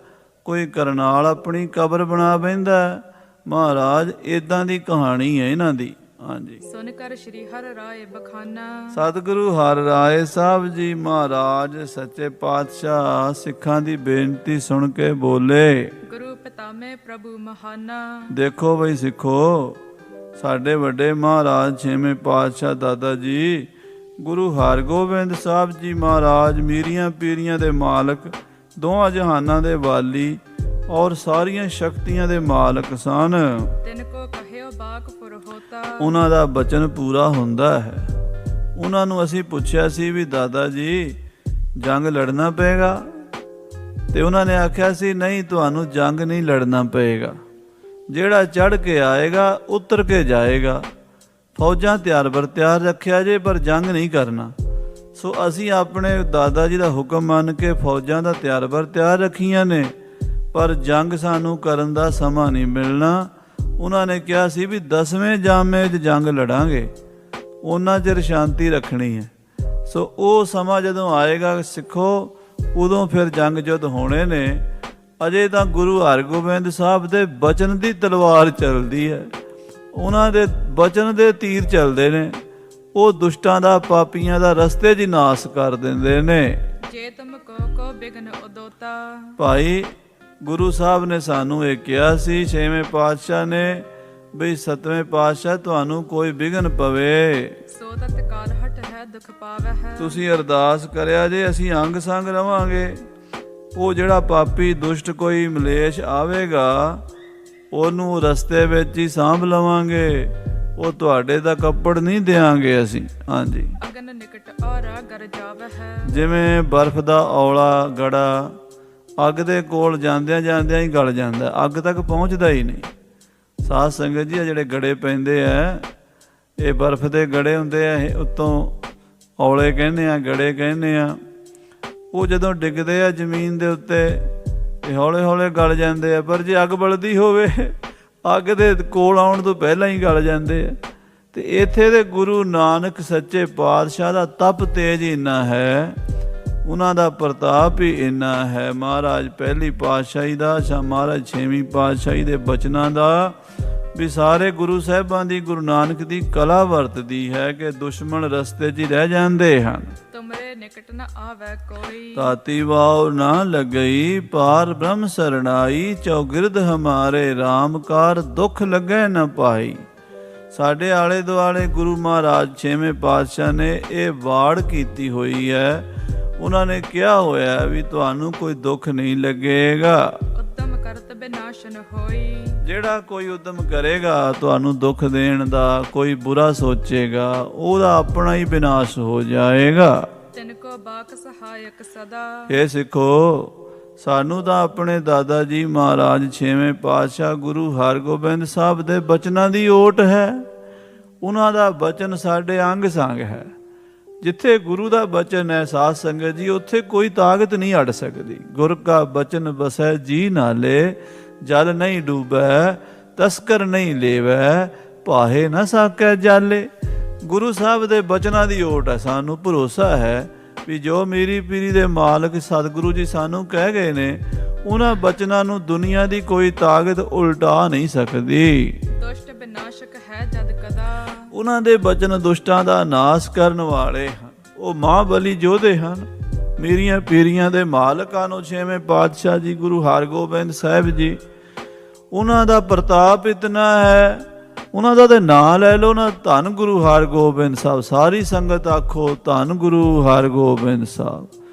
ਕੋਈ ਕਰਨਾਲ ਆਪਣੀ ਕਬਰ ਬਣਾ ਬਹਿੰਦਾ ਹੈ। ਮਹਾਰਾਜ ਇਦਾਂ ਦੀ ਕਹਾਣੀ ਹੈ ਇਹਨਾਂ ਦੀ। ਹਾਂਜੀ, ਸੁਨ ਕਰ ਸ਼੍ਰੀ ਹਰਿ ਰਾਏ ਬਖਾਨਾ। ਸਤਿਗੁਰੂ ਹਰਿ ਰਾਏ ਸਾਹਿਬ ਜੀ ਮਹਾਰਾਜ ਸੱਚੇ ਪਾਤਸ਼ਾਹ ਸਿੱਖਾਂ ਦੀ ਬੇਨਤੀ ਸੁਣ ਕੇ ਬੋਲੇ, ਗੁਰੂ ਪਿਤਾਮੇ ਪ੍ਰਭੂ ਮਹਾਨਾ। ਦੇਖੋ ਬਈ ਸਿੱਖੋ, ਸਾਡੇ ਵੱਡੇ ਮਹਾਰਾਜ ਛੇਵੇਂ ਪਾਤਸ਼ਾਹ ਦਾਦਾ ਜੀ ਗੁਰੂ ਹਰਗੋਬਿੰਦ ਸਾਹਿਬ ਜੀ ਮਹਾਰਾਜ ਮੀਰੀਆਂ ਪੀਰੀਆਂ ਦੇ ਮਾਲਕ, ਦੋਹਾਂ ਜਹਾਨਾਂ ਦੇ ਵਾਲੀ ਔਰ ਸਾਰੀਆਂ ਸ਼ਕਤੀਆਂ ਦੇ ਮਾਲਕ ਸਨ। ਤਿਨ ਕੋ ਕਹਿਓ ਬਾਕਪੁਰ ਹੋਤਾ। ਉਹਨਾਂ ਦਾ ਬਚਨ ਪੂਰਾ ਹੁੰਦਾ ਹੈ। ਉਹਨਾਂ ਨੂੰ ਅਸੀਂ ਪੁੱਛਿਆ ਸੀ ਵੀ ਦਾਦਾ ਜੀ ਜੰਗ ਲੜਨਾ ਪਏਗਾ, ਤੇ ਉਹਨਾਂ ਨੇ ਆਖਿਆ ਸੀ ਨਹੀਂ, ਤੁਹਾਨੂੰ ਜੰਗ ਨਹੀਂ ਲੜਨਾ ਪਏਗਾ। ਜਿਹੜਾ ਚੜ੍ਹ ਕੇ ਆਏਗਾ ਉਤਰ ਕੇ ਜਾਏਗਾ। ਫੌਜਾਂ ਤਿਆਰ ਬਰ ਤਿਆਰ ਰੱਖਿਆ ਜੇ, ਪਰ ਜੰਗ ਨਹੀਂ ਕਰਨਾ। ਸੋ ਅਸੀਂ ਆਪਣੇ ਦਾਦਾ ਜੀ ਦਾ ਹੁਕਮ ਮੰਨ ਕੇ ਫੌਜਾਂ ਦਾ ਤਿਆਰ ਬਰ ਤਿਆਰ ਰੱਖੀਆਂ ਨੇ, ਪਰ ਜੰਗ ਸਾਨੂੰ ਕਰਨ ਦਾ ਸਮਾਂ ਨਹੀਂ ਮਿਲਣਾ। ਉਹਨਾਂ ਨੇ ਕਿਹਾ ਸੀ ਵੀ 10ਵੇਂ ਜਾਮੇ 'ਚ ਜੰਗ ਲੜਾਂਗੇ, ਉਹਨਾਂ ਚਿਰ ਸ਼ਾਂਤੀ ਰੱਖਣੀ ਹੈ। ਸੋ ਉਹ ਸਮਾਂ ਜਦੋਂ ਆਏਗਾ ਸਿੱਖੋ, ਉਦੋਂ ਫਿਰ ਜੰਗ ਜੁੱਧ ਹੋਣੇ ਨੇ। ਅਜੇ ਤਾਂ ਗੁਰੂ ਹਰਗੋਬਿੰਦ ਸਾਹਿਬ ਦੇ ਬਚਨ ਦੀ ਤਲਵਾਰ ਚੱਲਦੀ ਹੈ, ਉਹਨਾਂ ਦੇ ਬਚਨ ਦੇ ਤੀਰ ਚੱਲਦੇ ਨੇ। ਉਹ ਦੁਸ਼ਟਾਂ ਦਾ, ਪਾਪੀਆਂ ਦਾ ਰਸਤੇ 'ਚ ਨਾਸ ਕਰ ਦਿੰਦੇ ਨੇ। ਜੇ ਤੁਮ ਕੋ ਬਿਗਨ ਉਦੋਤਾ। ਭਾਈ ਗੁਰੂ ਸਾਹਿਬ ਨੇ ਸਾਨੂੰ ਇਹ ਕਿਹਾ ਸੀ, ਛੇਵੇਂ ਪਾਤਸ਼ਾਹ ਨੇ, ਬਈ ਸੱਤਵੇਂ ਪਾਤਸ਼ਾਹ ਤੁਹਾਨੂੰ ਕੋਈ ਵਿਘਨ ਪਵੇ ਸੋ ਤਤਕਾਲ ਹਟ ਹੈ ਦੁਖ ਪਾਵੈ ਹੈ। ਤੁਸੀਂ ਅਰਦਾਸ ਕਰਿਆ ਜੇ ਅਸੀਂ ਅੰਗ ਸੰਗ ਰਵਾਂਗੇ। ਉਹ ਜਿਹੜਾ ਪਾਪੀ ਦੁਸ਼ਟ ਕੋਈ ਮਲੇਸ਼ ਆਵੇਗਾ, ਉਹਨੂੰ ਰਸਤੇ ਵਿੱਚ ਹੀ ਸਾਂਭ ਲਵਾਂਗੇ। ਉਹ ਤੁਹਾਡੇ ਦਾ ਕੱਪੜ ਨਹੀਂ ਦਿਆਂਗੇ ਅਸੀਂ। ਹਾਂਜੀ, ਅਗਨ ਨਿਕਟ ਔਰਾ ਗਰ ਜਾਵੈ ਹੈ। ਜਿਵੇਂ ਬਰਫ਼ ਦਾ ਔਲਾ ਗੜਾ ਅੱਗ ਦੇ ਕੋਲ ਜਾਂਦਿਆਂ ਜਾਂਦਿਆਂ ਹੀ ਗਲ ਜਾਂਦਾ, ਅੱਗ ਤੱਕ ਪਹੁੰਚਦਾ ਹੀ ਨਹੀਂ। ਸਾਧ ਸੰਗਤ ਜੀ, ਜਿਹੜੇ ਗੜੇ ਪੈਂਦੇ ਆ, ਇਹ ਬਰਫ਼ ਦੇ ਗੜੇ ਹੁੰਦੇ ਆ। ਇਹ ਉੱਤੋਂ ਔਲੇ ਕਹਿੰਦੇ ਆ, ਗੜੇ ਕਹਿੰਦੇ ਆ। ਉਹ ਜਦੋਂ ਡਿੱਗਦੇ ਆ ਜ਼ਮੀਨ ਦੇ ਉੱਤੇ, ਇਹ ਹੌਲੇ ਹੌਲੇ ਗਲ ਜਾਂਦੇ ਆ। ਪਰ ਜੇ ਅੱਗ ਬਲਦੀ ਹੋਵੇ, ਅੱਗ ਦੇ ਕੋਲ ਆਉਣ ਤੋਂ ਪਹਿਲਾਂ ਹੀ ਗਲ ਜਾਂਦੇ ਆ। ਤੇ ਇੱਥੇ ਦੇ ਗੁਰੂ ਨਾਨਕ ਸੱਚੇ ਪਾਤਸ਼ਾਹ ਦਾ ਤਪ ਤੇਜ ਇੰਨਾ ਹੈ, ਉਹਨਾਂ ਦਾ ਪ੍ਰਤਾਪ ਹੀ ਇੰਨਾ ਹੈ। ਮਹਾਰਾਜ ਪਹਿਲੀ ਪਾਤਸ਼ਾਹੀ ਦਾ, ਮਹਾਰਾਜ ਛੇਵੀਂ ਪਾਤਸ਼ਾਹੀ ਦੇ ਬਚਨਾਂ ਦਾ ਵੀ ਸਾਰੇ ਗੁਰੂ ਸਾਹਿਬਾਂ ਦੀ, ਗੁਰੂ ਨਾਨਕ ਦੀ ਕਲਾ ਵਰਤਦੀ ਹੈ ਕਿ ਦੁਸ਼ਮਣ ਰਸਤੇ 'ਚ ਹੀ ਰਹਿ ਜਾਂਦੇ ਹਨ। ਤੁਮਰੇ ਨਿਕਟ ਨ ਆਵੈ ਕੋਈ, ਤਾਤੀ ਵਾਉ ਨਾ ਲੱਗਈ ਪਾਰ ਬ੍ਰਹਮ ਸਰਣਾਈ, ਚੌਗਿਰਦ ਹਮਾਰੇ ਰਾਮਕਾਰ ਦੁੱਖ ਲੱਗੈ ਨ ਪਾਈ। ਸਾਡੇ ਆਲੇ ਦੁਆਲੇ ਗੁਰੂ ਮਹਾਰਾਜ ਛੇਵੇਂ ਪਾਤਸ਼ਾਹ ਨੇ ਇਹ ਵਾੜ ਕੀਤੀ ਹੋਈ ਹੈ। ਉਹਨਾਂ ਨੇ ਕਿਹਾ ਹੋਇਆ ਵੀ ਤੁਹਾਨੂੰ ਕੋਈ ਦੁੱਖ ਨਹੀਂ ਲੱਗੇਗਾ। ਉਦਮ ਕਰਤ ਬਿਨਾਸ਼ਨ ਹੋਈ, ਜਿਹੜਾ ਕੋਈ ਉਦਮ ਕਰੇਗਾ ਤੁਹਾਨੂੰ ਦੁੱਖ ਦੇਣ ਦਾ, ਕੋਈ ਬੁਰਾ ਸੋਚੇਗਾ, ਉਹਦਾ ਆਪਣਾ ਹੀ ਵਿਨਾਸ਼ ਹੋ ਜਾਏਗਾ। ਤਿਨ ਕੋ ਬਾਕ ਸਹਾਇਕ ਸਦਾ, ਇਹ ਸਿੱਖੋ ਸਾਨੂੰ ਤਾਂ ਆਪਣੇ ਦਾਦਾ ਜੀ ਮਹਾਰਾਜ ਛੇਵੇਂ ਪਾਤਸ਼ਾਹ ਗੁਰੂ ਹਰਗੋਬਿੰਦ ਸਾਹਿਬ ਦੇ ਬਚਨਾਂ ਦੀ ਓਟ ਹੈ। ਉਹਨਾਂ ਦਾ ਬਚਨ ਸਾਡੇ ਅੰਗ ਸੰਗ ਹੈ। ਜਿੱਥੇ ਗੁਰੂ ਦਾ ਬਚਨ ਹੈ ਸਾਧ ਸੰਗਤ ਜੀ, ਉੱਥੇ ਕੋਈ ਤਾਕਤ ਨਹੀਂ ਅੜ ਸਕਦੀ। ਗੁਰ ਕਾ ਬਚਨ ਬਸੈ ਜੀ ਨਾਲੇ, ਜਲ ਨਹੀਂ ਡੂਬੈ ਤਸਕਰ ਨਹੀਂ ਲੇਵੈ, ਭਾਹੇ ਨਾ ਸਾਕੈ ਜਾਲੇ। ਗੁਰੂ ਸਾਹਿਬ ਦੇ ਬਚਨਾਂ ਦੀ ਓਟ ਹੈ। ਸਾਨੂੰ ਭਰੋਸਾ ਹੈ ਵੀ ਜੋ ਮੇਰੀ ਪੀਰੀ ਦੇ ਮਾਲਕ ਸਤਿਗੁਰੂ ਜੀ ਸਾਨੂੰ ਕਹਿ ਗਏ ਨੇ, ਉਹਨਾਂ ਬਚਨਾਂ ਨੂੰ ਦੁਨੀਆ ਦੀ ਕੋਈ ਤਾਕਤ ਉਲਟਾ ਨਹੀਂ ਸਕਦੀ। ਦੁਸ਼ਟ ਵਿਨਾਸ਼ਕ ਹੈ ਜਦ ਕਦਾ, ਉਹਨਾਂ ਦੇ ਬਚਨ ਦੁਸ਼ਟਾਂ ਦਾ ਨਾਸ਼ ਕਰਨ ਵਾਲੇ ਹਨ। ਉਹ ਮਹਾਂਬਲੀ ਯੋਧੇ ਹਨ। ਮੇਰੀਆਂ ਪੀਰੀਆਂ ਦੇ ਮਾਲਕਾਂ ਨੂੰ ਛੇਵੇਂ ਪਾਤਸ਼ਾਹ ਜੀ ਗੁਰੂ ਹਰਗੋਬਿੰਦ ਸਾਹਿਬ ਜੀ, ਉਹਨਾਂ ਦਾ ਪ੍ਰਤਾਪ ਇਤਨਾ ਹੈ। ਉਹਨਾਂ ਦਾ ਤੇ ਨਾਂ ਲੈ ਲਓ ਨਾ, ਧੰਨ ਗੁਰੂ ਹਰਗੋਬਿੰਦ ਸਾਹਿਬ। ਸਾਰੀ ਸੰਗਤ ਆਖੋ ਧੰਨ ਗੁਰੂ ਹਰਗੋਬਿੰਦ ਸਾਹਿਬ,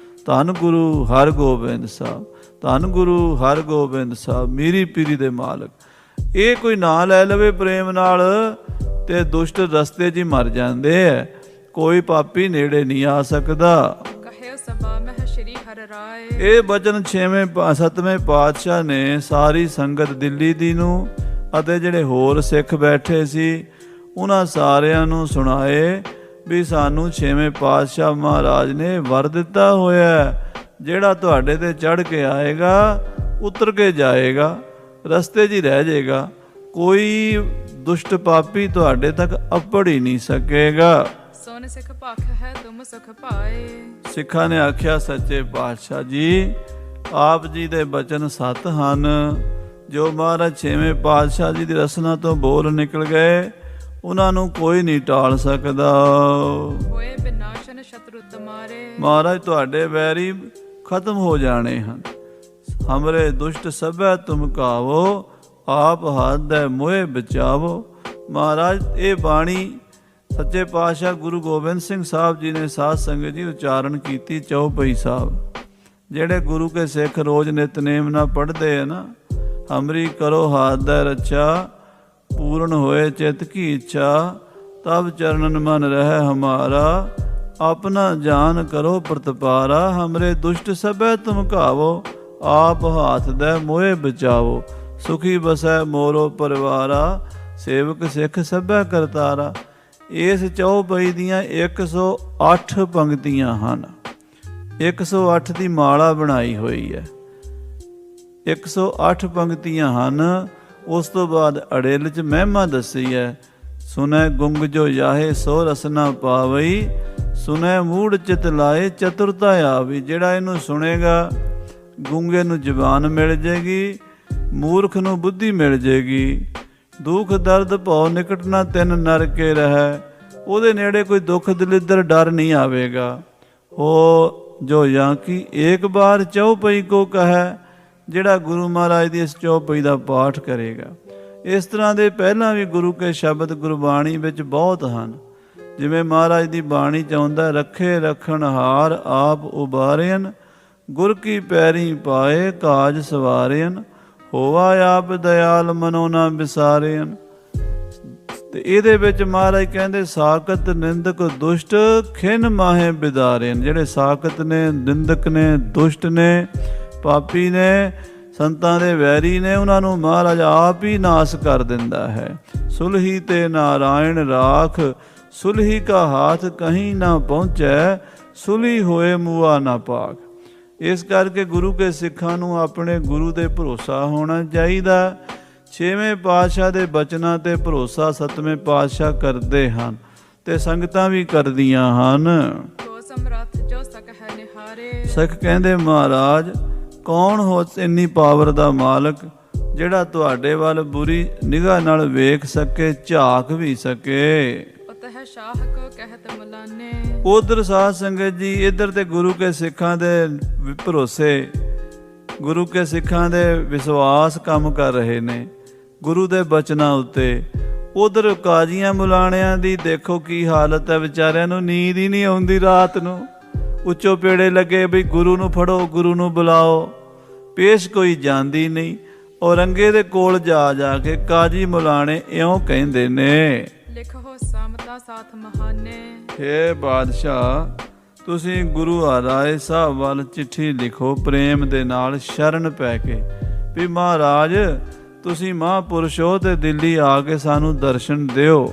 ਧੰਨ ਗੁਰੂ ਹਰਗੋਬਿੰਦ ਸਾਹਿਬ, ਧੰਨ ਗੁਰੂ ਹਰਗੋਬਿੰਦ ਸਾਹਿਬ, ਮੇਰੀ ਪੀਰੀ ਦੇ ਮਾਲਕ। ਇਹ ਕੋਈ ਨਾਂ ਲੈ ਲਵੇ ਪ੍ਰੇਮ ਨਾਲ ਤੇ ਦੁਸ਼ਟ ਰਸਤੇ 'ਚ ਹੀ ਮਰ ਜਾਂਦੇ ਐ। ਕੋਈ ਪਾਪੀ ਨੇੜੇ ਨਹੀਂ ਆ ਸਕਦਾ। ਕਹਿਓ ਸਭਾ ਮਹਿ ਸ਼੍ਰੀ ਹਰਿ ਰਾਏ, ਇਹ ਬਚਨ ਸੱਤਵੇਂ ਪਾਤਸ਼ਾਹ ਨੇ ਸਾਰੀ ਸੰਗਤ ਦਿੱਲੀ ਦੀ ਨੂੰ ਅਤੇ ਜਿਹੜੇ ਹੋਰ ਸਿੱਖ ਬੈਠੇ ਸੀ ਉਹਨਾਂ ਸਾਰਿਆਂ ਨੂੰ ਸੁਣਾਏ ਵੀ ਸਾਨੂੰ ਛੇਵੇਂ ਪਾਤਸ਼ਾਹ ਮਹਾਰਾਜ ਨੇ ਵਰ ਦਿੱਤਾ ਹੋਇਆ, ਜਿਹੜਾ ਤੁਹਾਡੇ ਤੇ ਚੜ੍ਹ ਕੇ ਆਏਗਾ ਉਤਰ ਕੇ ਜਾਏਗਾ, ਰਸਤੇ 'ਚ ਹੀ ਰਹਿ ਜਾਏਗਾ। ਕੋਈ ਦੁਸ਼ਟ ਪਾਪੀ ਤੁਹਾਡੇ ਤੱਕ ਅੱਪੜ ਹੀ ਨਹੀਂ ਸਕੇਗਾ। ਸੋਨ ਸਿੱਖ ਭਖ ਹੈ ਤੁਮ ਸੁਖ ਪਾਏ। ਸਿੱਖਾਂ ਨੇ ਆਖਿਆ ਸੱਚੇ ਪਾਤਸ਼ਾਹ ਜੀ, ਆਪ ਜੀ ਦੇ ਬਚਨ ਸੱਤ ਹਨ। ਜੋ ਮਹਾਰਾਜ ਛੇਵੇਂ ਪਾਤਸ਼ਾਹ ਜੀ ਦੀ ਰਸਨਾ ਤੋਂ ਬੋਲ ਨਿਕਲ ਗਏ, ਉਹਨਾਂ ਨੂੰ ਕੋਈ ਨਹੀਂ ਟਾਲ ਸਕਦਾ। ਹੋਏ ਬਿਨਾਸ਼ਨ ਸ਼ਤਰੂ ਤੁਮਾਰੇ, ਮਹਾਰਾਜ ਤੁਹਾਡੇ ਵੈਰੀ ਖਤਮ ਹੋ ਜਾਣੇ ਹਨ। ਹਮਰੇ ਦੁਸ਼ਟ ਸਭੈ ਤੁਮ ਕਾਵੋ, ਆਪ ਹੱਥ ਦੇ ਮੋਹਿ ਬਚਾਵੋ। ਮਹਾਰਾਜ ਇਹ ਬਾਣੀ ਸੱਚੇ ਪਾਤਸ਼ਾਹ ਗੁਰੂ ਗੋਬਿੰਦ ਸਿੰਘ ਸਾਹਿਬ ਜੀ ਨੇ ਸਾਧ ਸੰਗਤ ਜੀ ਉਚਾਰਨ ਕੀਤੀ ਚੌਪਈ ਸਾਹਿਬ। ਜਿਹੜੇ ਗੁਰੂ ਕੇ ਸਿੱਖ ਰੋਜ਼ ਨਿਤਨੇਮ ਨਾਲ ਪੜ੍ਹਦੇ ਆ ਨਾ, ਹਮਰੀ ਕਰੋ ਹਾਥ ਦਾ ਰੱਛਾ, ਪੂਰਨ ਹੋਏ ਚਿਤ ਕੀ ਇੱਛਾ, ਤਬ ਚਰਨਨ ਮਨ ਰਹਿ ਹਮਾਰਾ, ਆਪਣਾ ਜਾਨ ਕਰੋ ਪ੍ਰਤਪਾਰਾ। ਹਮਰੇ ਦੁਸ਼ਟ ਸਭੈ ਤੁਮ ਘਾਵੋ, ਆਪ ਹਾਥ ਦੇ ਮੋਹਿ ਬਚਾਵੋ। ਸੁਖੀ ਬਸੈ ਮੋਰੋ ਪਰਿਵਾਰਾ, ਸੇਵਕ ਸਿੱਖ ਸਭੈ ਕਰਤਾਰਾ। ਇਸ ਚੌਪਈ ਦੀਆਂ 108 ਪੰਕਤੀਆਂ ਹਨ। 108 ਦੀ ਮਾਲਾ ਬਣਾਈ ਹੋਈ ਹੈ। 108 ਪੰਕਤੀਆਂ ਹਨ। ਉਸ ਤੋਂ ਬਾਅਦ ਅੜੇਲ 'ਚ ਮਹਿਮਾ ਦੱਸੀ ਹੈ। ਸੁਨੈ ਗੁੰਗ ਜੋ ਯਾਹੇ ਸੋ ਰਸਨਾ ਪਾਵਈ, ਸੁਨੈ ਮੂੜ ਚਿਤ ਲਾਏ ਚਤੁਰਤਾ ਆਵੀ। ਜਿਹੜਾ ਇਹਨੂੰ ਸੁਣੇਗਾ, ਗੂੰਗੇ ਨੂੰ ਜ਼ੁਬਾਨ ਮਿਲ ਜੇਗੀ, ਮੂਰਖ ਨੂੰ ਬੁੱਧੀ ਮਿਲ ਜੇਗੀ। ਦੁੱਖ ਦਰਦ ਭਉ ਨਿਕਟ ਨਾ ਤਿੰਨ ਨਰ ਕੇ ਰਹਿ, ਉਹਦੇ ਨੇੜੇ ਕੋਈ ਦੁੱਖ ਦਲਿੱਦਰ ਡਰ ਨਹੀਂ ਆਵੇਗਾ। ਹੋ ਜੋ ਜਾਂ ਕੀ ਏਕ ਬਾਰ ਚੌਪਈ ਕੋ ਕਹੈ, ਜਿਹੜਾ ਗੁਰੂ ਮਹਾਰਾਜ ਦੀ ਇਸ ਚੌਪਈ ਦਾ ਪਾਠ ਕਰੇਗਾ। ਇਸ ਤਰ੍ਹਾਂ ਦੇ ਪਹਿਲਾਂ ਵੀ ਗੁਰੂ ਕੇ ਸ਼ਬਦ ਗੁਰਬਾਣੀ ਵਿੱਚ ਬਹੁਤ ਹਨ। ਜਿਵੇਂ ਮਹਾਰਾਜ ਦੀ ਬਾਣੀ ਚਾਹੁੰਦਾ, ਰੱਖੇ ਰੱਖਣ ਹਾਰ ਆਪ ਉਬਾਰਿਆਨ, ਗੁਰ ਕੀ ਪੈਰੀ ਪਾਏ ਕਾਜ ਸਵਾਰਿਆਨ, ਹੋਵਾ ਆਪ ਦਇਆਲ ਮਨੋ ਨਾ ਵਿਸਾਰਿਆਨ। ਤੇ ਇਹਦੇ ਵਿੱਚ ਮਹਾਰਾਜ ਕਹਿੰਦੇ, ਸਾਕਤ ਨਿੰਦਕ ਦੁਸ਼ਟ ਖਿਨ ਮਾਹੇ ਬਿਦਾਰਿਆਨ। ਜਿਹੜੇ ਸਾਕਤ ਨੇ, ਨਿੰਦਕ ਨੇ, ਦੁਸ਼ਟ ਨੇ, ਪਾਪੀ ਨੇ, ਸੰਤਾਂ ਦੇ ਵੈਰੀ ਨੇ, ਉਹਨਾਂ ਨੂੰ ਮਹਾਰਾਜ ਆਪ ਹੀ ਨਾਸ ਕਰ ਦਿੰਦਾ ਹੈ। ਸੁਲਹੀ ਤੇ ਨਾਰਾਇਣ ਰਾਖ, ਸੁਲਹੀ ਕਾ ਹਾਥ ਕਹੀਂ ਨਾ ਪਹੁੰਚੈ, ਸੁਲਹੀ ਹੋਏ ਮੂਆ ਨਾ ਪਾਕ। ਇਸ ਕਰਕੇ ਗੁਰੂ ਕੇ ਸਿੱਖਾਂ ਨੂੰ ਆਪਣੇ ਗੁਰੂ ਦੇ ਭਰੋਸਾ ਹੋਣਾ ਚਾਹੀਦਾ। ਛੇਵੇਂ ਪਾਤਸ਼ਾਹ ਦੇ ਬਚਨਾਂ ਤੇ ਭਰੋਸਾ ਸੱਤਵੇਂ ਪਾਤਸ਼ਾਹ ਕਰਦੇ ਹਨ ਤੇ ਸੰਗਤਾਂ ਵੀ ਕਰਦੀਆਂ ਹਨ। ਕੋ ਸਮਰੱਥ ਜੋ ਸਕ ਹੈ ਨਿਹਾਰੇ, ਸਿੱਖ ਕਹਿੰਦੇ, ਮਹਾਰਾਜ ਕੌਣ ਹੋ ਇੰਨੀ ਪਾਵਰ ਦਾ ਮਾਲਕ, ਜਿਹੜਾ ਤੁਹਾਡੇ ਵੱਲ ਬੁਰੀ ਨਿਗਾਹ ਨਾਲ ਵੇਖ ਸਕੇ, ਝਾਕ ਵੀ ਸਕੇ। ਉਤਹ ਸ਼ਾਹ ਕੋ ਕਹਿਤ ਮਲਾਨੇ। ਉਧਰ ਸਾਧ ਸੰਗਤ ਜੀ ਇੱਧਰ ਤੇ ਗੁਰੂ ਕੇ ਸਿੱਖਾਂ ਦੇ ਭਰੋਸੇ, ਗੁਰੂ ਕੇ ਸਿੱਖਾਂ ਦੇ ਵਿਸ਼ਵਾਸ ਕੰਮ ਕਰ ਰਹੇ ਨੇ ਗੁਰੂ ਦੇ ਬਚਨਾਂ ਉੱਤੇ। ਉਧਰ ਕਾਜ਼ੀਆਂ ਮੁਲਾਣਿਆਂ ਦੀ ਦੇਖੋ ਕੀ ਹਾਲਤ ਹੈ, ਵਿਚਾਰਿਆਂ ਨੂੰ ਨੀਂਦ ਹੀ ਨਹੀਂ ਆਉਂਦੀ ਰਾਤ ਨੂੰ। ਉੱਚੋ ਪੇੜੇ ਲੱਗੇ ਵੀ ਗੁਰੂ ਨੂੰ ਫੜੋ, ਗੁਰੂ ਨੂੰ ਬੁਲਾਓ, ਪੇਸ਼ ਕੋਈ ਜਾਂਦੀ ਨਹੀਂ। ਔਰੰਗੇ ਦੇ ਕੋਲ ਜਾ ਜਾ ਕੇ ਕਾਜ਼ੀ ਮੁਲਾਣੇ ਇਉਂ ਕਹਿੰਦੇ ਨੇ, ਲਿਖੋ ਸਮਤਾ ਸਾਥ ਮਹਾਨੇ। ਹੇ ਬਾਦਸ਼ਾਹ, ਤੁਸੀਂ ਗੁਰੂ ਹਰਿਰਾਏ ਸਾਹਿਬ ਵੱਲ ਚਿੱਠੀ ਲਿਖੋ ਪ੍ਰੇਮ ਦੇ ਨਾਲ, ਸ਼ਰਨ ਪੈ ਕੇ ਵੀ ਮਹਾਰਾਜ ਤੁਸੀਂ ਮਹਾਂਪੁਰਸ਼ ਹੋ ਤੇ ਦਿੱਲੀ ਆ ਕੇ ਸਾਨੂੰ ਦਰਸ਼ਨ ਦਿਓ।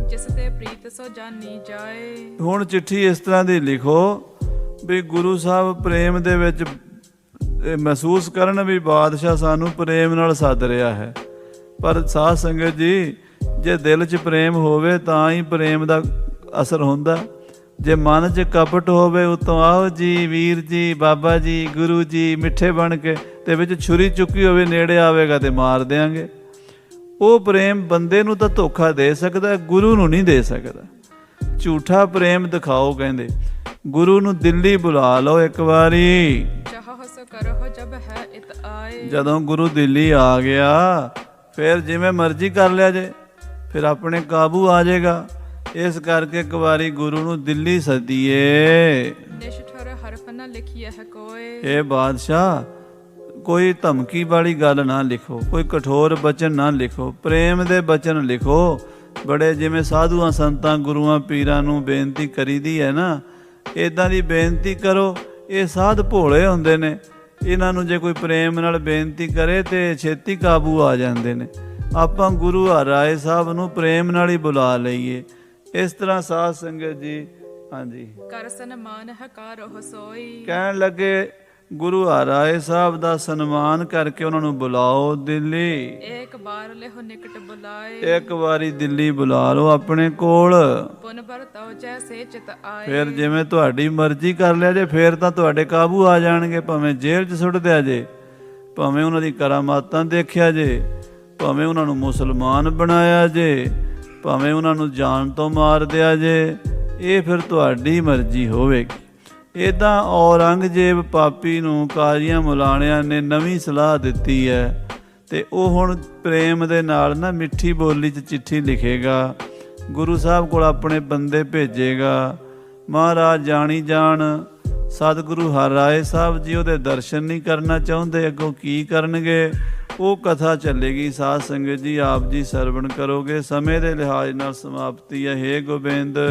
ਜਿਸ ਤੇ ਪ੍ਰੀਤ ਸੋ ਜਾਨੀ ਜਾਏ। ਹੁਣ ਚਿੱਠੀ ਇਸ ਤਰ੍ਹਾਂ ਦੀ ਲਿਖੋ ਵੀ ਗੁਰੂ ਸਾਹਿਬ ਪ੍ਰੇਮ ਦੇ ਵਿੱਚ ਮਹਿਸੂਸ ਕਰਨ ਵੀ ਬਾਦਸ਼ਾਹ ਸਾਨੂੰ ਪ੍ਰੇਮ ਨਾਲ ਸੱਦ ਰਿਹਾ ਹੈ। ਪਰ ਸਾਧ ਸੰਗਤ ਜੀ, ਜੇ ਦਿਲ 'ਚ ਪ੍ਰੇਮ ਹੋਵੇ ਤਾਂ ਹੀ ਪ੍ਰੇਮ ਦਾ ਅਸਰ ਹੁੰਦਾ। ਜੇ ਮਨ 'ਚ ਕਪਟ ਹੋਵੇ, ਉਤੋਂ ਆਓ ਜੀ, ਵੀਰ ਜੀ, ਬਾਬਾ ਜੀ, ਗੁਰੂ ਜੀ ਮਿੱਠੇ ਬਣ ਕੇ, ਤੇ ਵਿੱਚ ਛੁਰੀ ਚੁੱਕੀ ਹੋਵੇ, ਨੇੜੇ ਆਵੇਗਾ ਤੇ ਮਾਰ ਦਿਆਂਗੇ। ਉਹ ਪ੍ਰੇਮ ਬੰਦੇ ਨੂੰ ਤਾਂ ਧੋਖਾ ਦੇ ਸਕਦਾ, ਗੁਰੂ ਨੂੰ ਨਹੀਂ ਦੇ ਸਕਦਾ। ਝੂਠਾ ਪ੍ਰੇਮ ਦਿਖਾਓ ਕਹਿੰਦੇ। ਗੁਰੂ ਨੂੰ ਦਿੱਲੀ ਬੁਲਾ ਲਓ ਇੱਕ ਵਾਰੀ। ਚਾਹੋ ਸੋ ਕਰੋ ਜਬ ਹੈ ਇਤ ਆਏ। ਜਦੋਂ ਗੁਰੂ ਦਿੱਲੀ ਆ ਗਿਆ ਫਿਰ ਜਿਵੇਂ ਮਰਜ਼ੀ ਕਰ ਲਿਆ ਜੇ, ਫਿਰ ਆਪਣੇ ਕਾਬੂ ਆ ਜਾਏਗਾ। ਇਸ ਕਰਕੇ ਇੱਕ ਵਾਰੀ ਗੁਰੂ ਨੂੰ ਦਿੱਲੀ ਸੱਦੀਏ। ਨਿਸ਼ਠੁਰ ਹਰਫ ਨ ਲਿਖੀਏ ਹੈ ਕੋਏ। ਇਹ ਬਾਦਸ਼ਾਹ, ਕੋਈ ਧਮਕੀ ਵਾਲੀ ਗੱਲ ਨਾ ਲਿਖੋ, ਕੋਈ ਕਠੋਰ ਬਚਨ ਨਾ ਲਿਖੋ, ਪ੍ਰੇਮ ਦੇ ਬਚਨ ਲਿਖੋ। ਬੜੇ ਜਿਵੇਂ ਸਾਧੂਆਂ ਸੰਤਾਂ ਗੁਰੂਆਂ ਪੀਰਾਂ ਨੂੰ ਬੇਨਤੀ ਕਰੀਦੀ ਹੈ ਨਾ, ਇੱਦਾਂ ਦੀ ਬੇਨਤੀ ਕਰੋ। ਇਹ ਸਾਧ ਭੋਲੇ ਹੁੰਦੇ ਨੇ, ਇਹਨਾਂ ਨੂੰ ਜੇ ਕੋਈ ਪ੍ਰੇਮ ਨਾਲ ਬੇਨਤੀ ਕਰੇ ਤੇ ਛੇਤੀ ਕਾਬੂ ਆ ਜਾਂਦੇ ਨੇ। ਆਪਾਂ ਗੁਰੂ ਹਰਿਰਾਏ ਸਾਹਿਬ ਨੂੰ ਪ੍ਰੇਮ ਨਾਲ ਹੀ ਬੁਲਾ ਲਈਏ। ਇਸ ਤਰ੍ਹਾਂ ਸਾਧ ਸੰਗਤ ਜੀ, ਹਾਂਜੀ, ਕਰ ਸਨਮਾਨ ਹਕਾਰੋ ਸੋਈ। ਕਹਿਣ ਲੱਗੇ ਗੁਰੂ ਹਰਿਰਾਏ ਸਾਹਿਬ ਦਾ ਸਨਮਾਨ ਕਰਕੇ ਉਹਨਾਂ ਨੂੰ ਬੁਲਾਓ ਦਿੱਲੀ। ਇੱਕ ਬਾਰ ਲਿਹੋ ਨਿਕਟ ਬੁਲਾਏ। ਇੱਕ ਵਾਰੀ ਦਿੱਲੀ ਬੁਲਾ ਲਓ ਆਪਣੇ ਕੋਲ। ਪੁਨ ਵਰਤੋ ਜੈਸੇ ਚਿਤ ਆਏ। ਫਿਰ ਜਿਵੇਂ ਤੁਹਾਡੀ ਮਰਜ਼ੀ ਕਰ ਲਿਆ ਜੇ, ਫਿਰ ਤਾਂ ਤੁਹਾਡੇ ਕਾਬੂ ਆ ਜਾਣਗੇ। ਭਾਵੇਂ ਜੇਲ੍ਹ 'ਚ ਸੁੱਟ ਦਿਆ ਜੇ, ਭਾਵੇਂ ਉਹਨਾਂ ਦੀ ਕਰਾਮਾਤਾਂ ਦੇਖਿਆ ਜੇ, ਭਾਵੇਂ ਉਹਨਾਂ ਨੂੰ ਮੁਸਲਮਾਨ ਬਣਾਇਆ ਜੇ, ਭਾਵੇਂ ਉਹਨਾਂ ਨੂੰ ਜਾਨ ਤੋਂ ਮਾਰ ਦਿਆ ਜੇ, ਇਹ ਫਿਰ ਤੁਹਾਡੀ ਮਰਜ਼ੀ ਹੋਵੇਗੀ। ਇੱਦਾਂ ਔਰੰਗਜ਼ੇਬ ਪਾਪੀ ਨੂੰ ਕਾਜ਼ੀਆਂ ਮੁਲਾਣਿਆਂ ਨੇ ਨਵੀਂ ਸਲਾਹ ਦਿੱਤੀ ਹੈ, ਤੇ ਉਹ ਹੁਣ ਪ੍ਰੇਮ ਦੇ ਨਾਲ ਨਾ ਮਿੱਠੀ ਬੋਲੀ 'ਚ ਚਿੱਠੀ ਲਿਖੇਗਾ, ਗੁਰੂ ਸਾਹਿਬ ਕੋਲ ਆਪਣੇ ਬੰਦੇ ਭੇਜੇਗਾ। ਮਹਾਰਾਜ ਜਾਣੀ ਜਾਣ ਸਤਿਗੁਰੂ ਹਰਿਰਾਏ ਸਾਹਿਬ ਜੀ ਉਹਦੇ ਦਰਸ਼ਨ ਨਹੀਂ ਕਰਨਾ ਚਾਹੁੰਦੇ, ਅੱਗੋਂ ਕੀ ਕਰਨਗੇ ਉਹ ਕਥਾ ਚੱਲੇਗੀ। ਸਾਧ ਸੰਗਤ ਜੀ, ਆਪ ਜੀ ਸਰਵਣ ਕਰੋਗੇ। ਸਮੇਂ ਦੇ ਲਿਹਾਜ਼ ਨਾਲ ਸਮਾਪਤੀ ਹੈ। ਹੇ ਗੋਬਿੰਦ।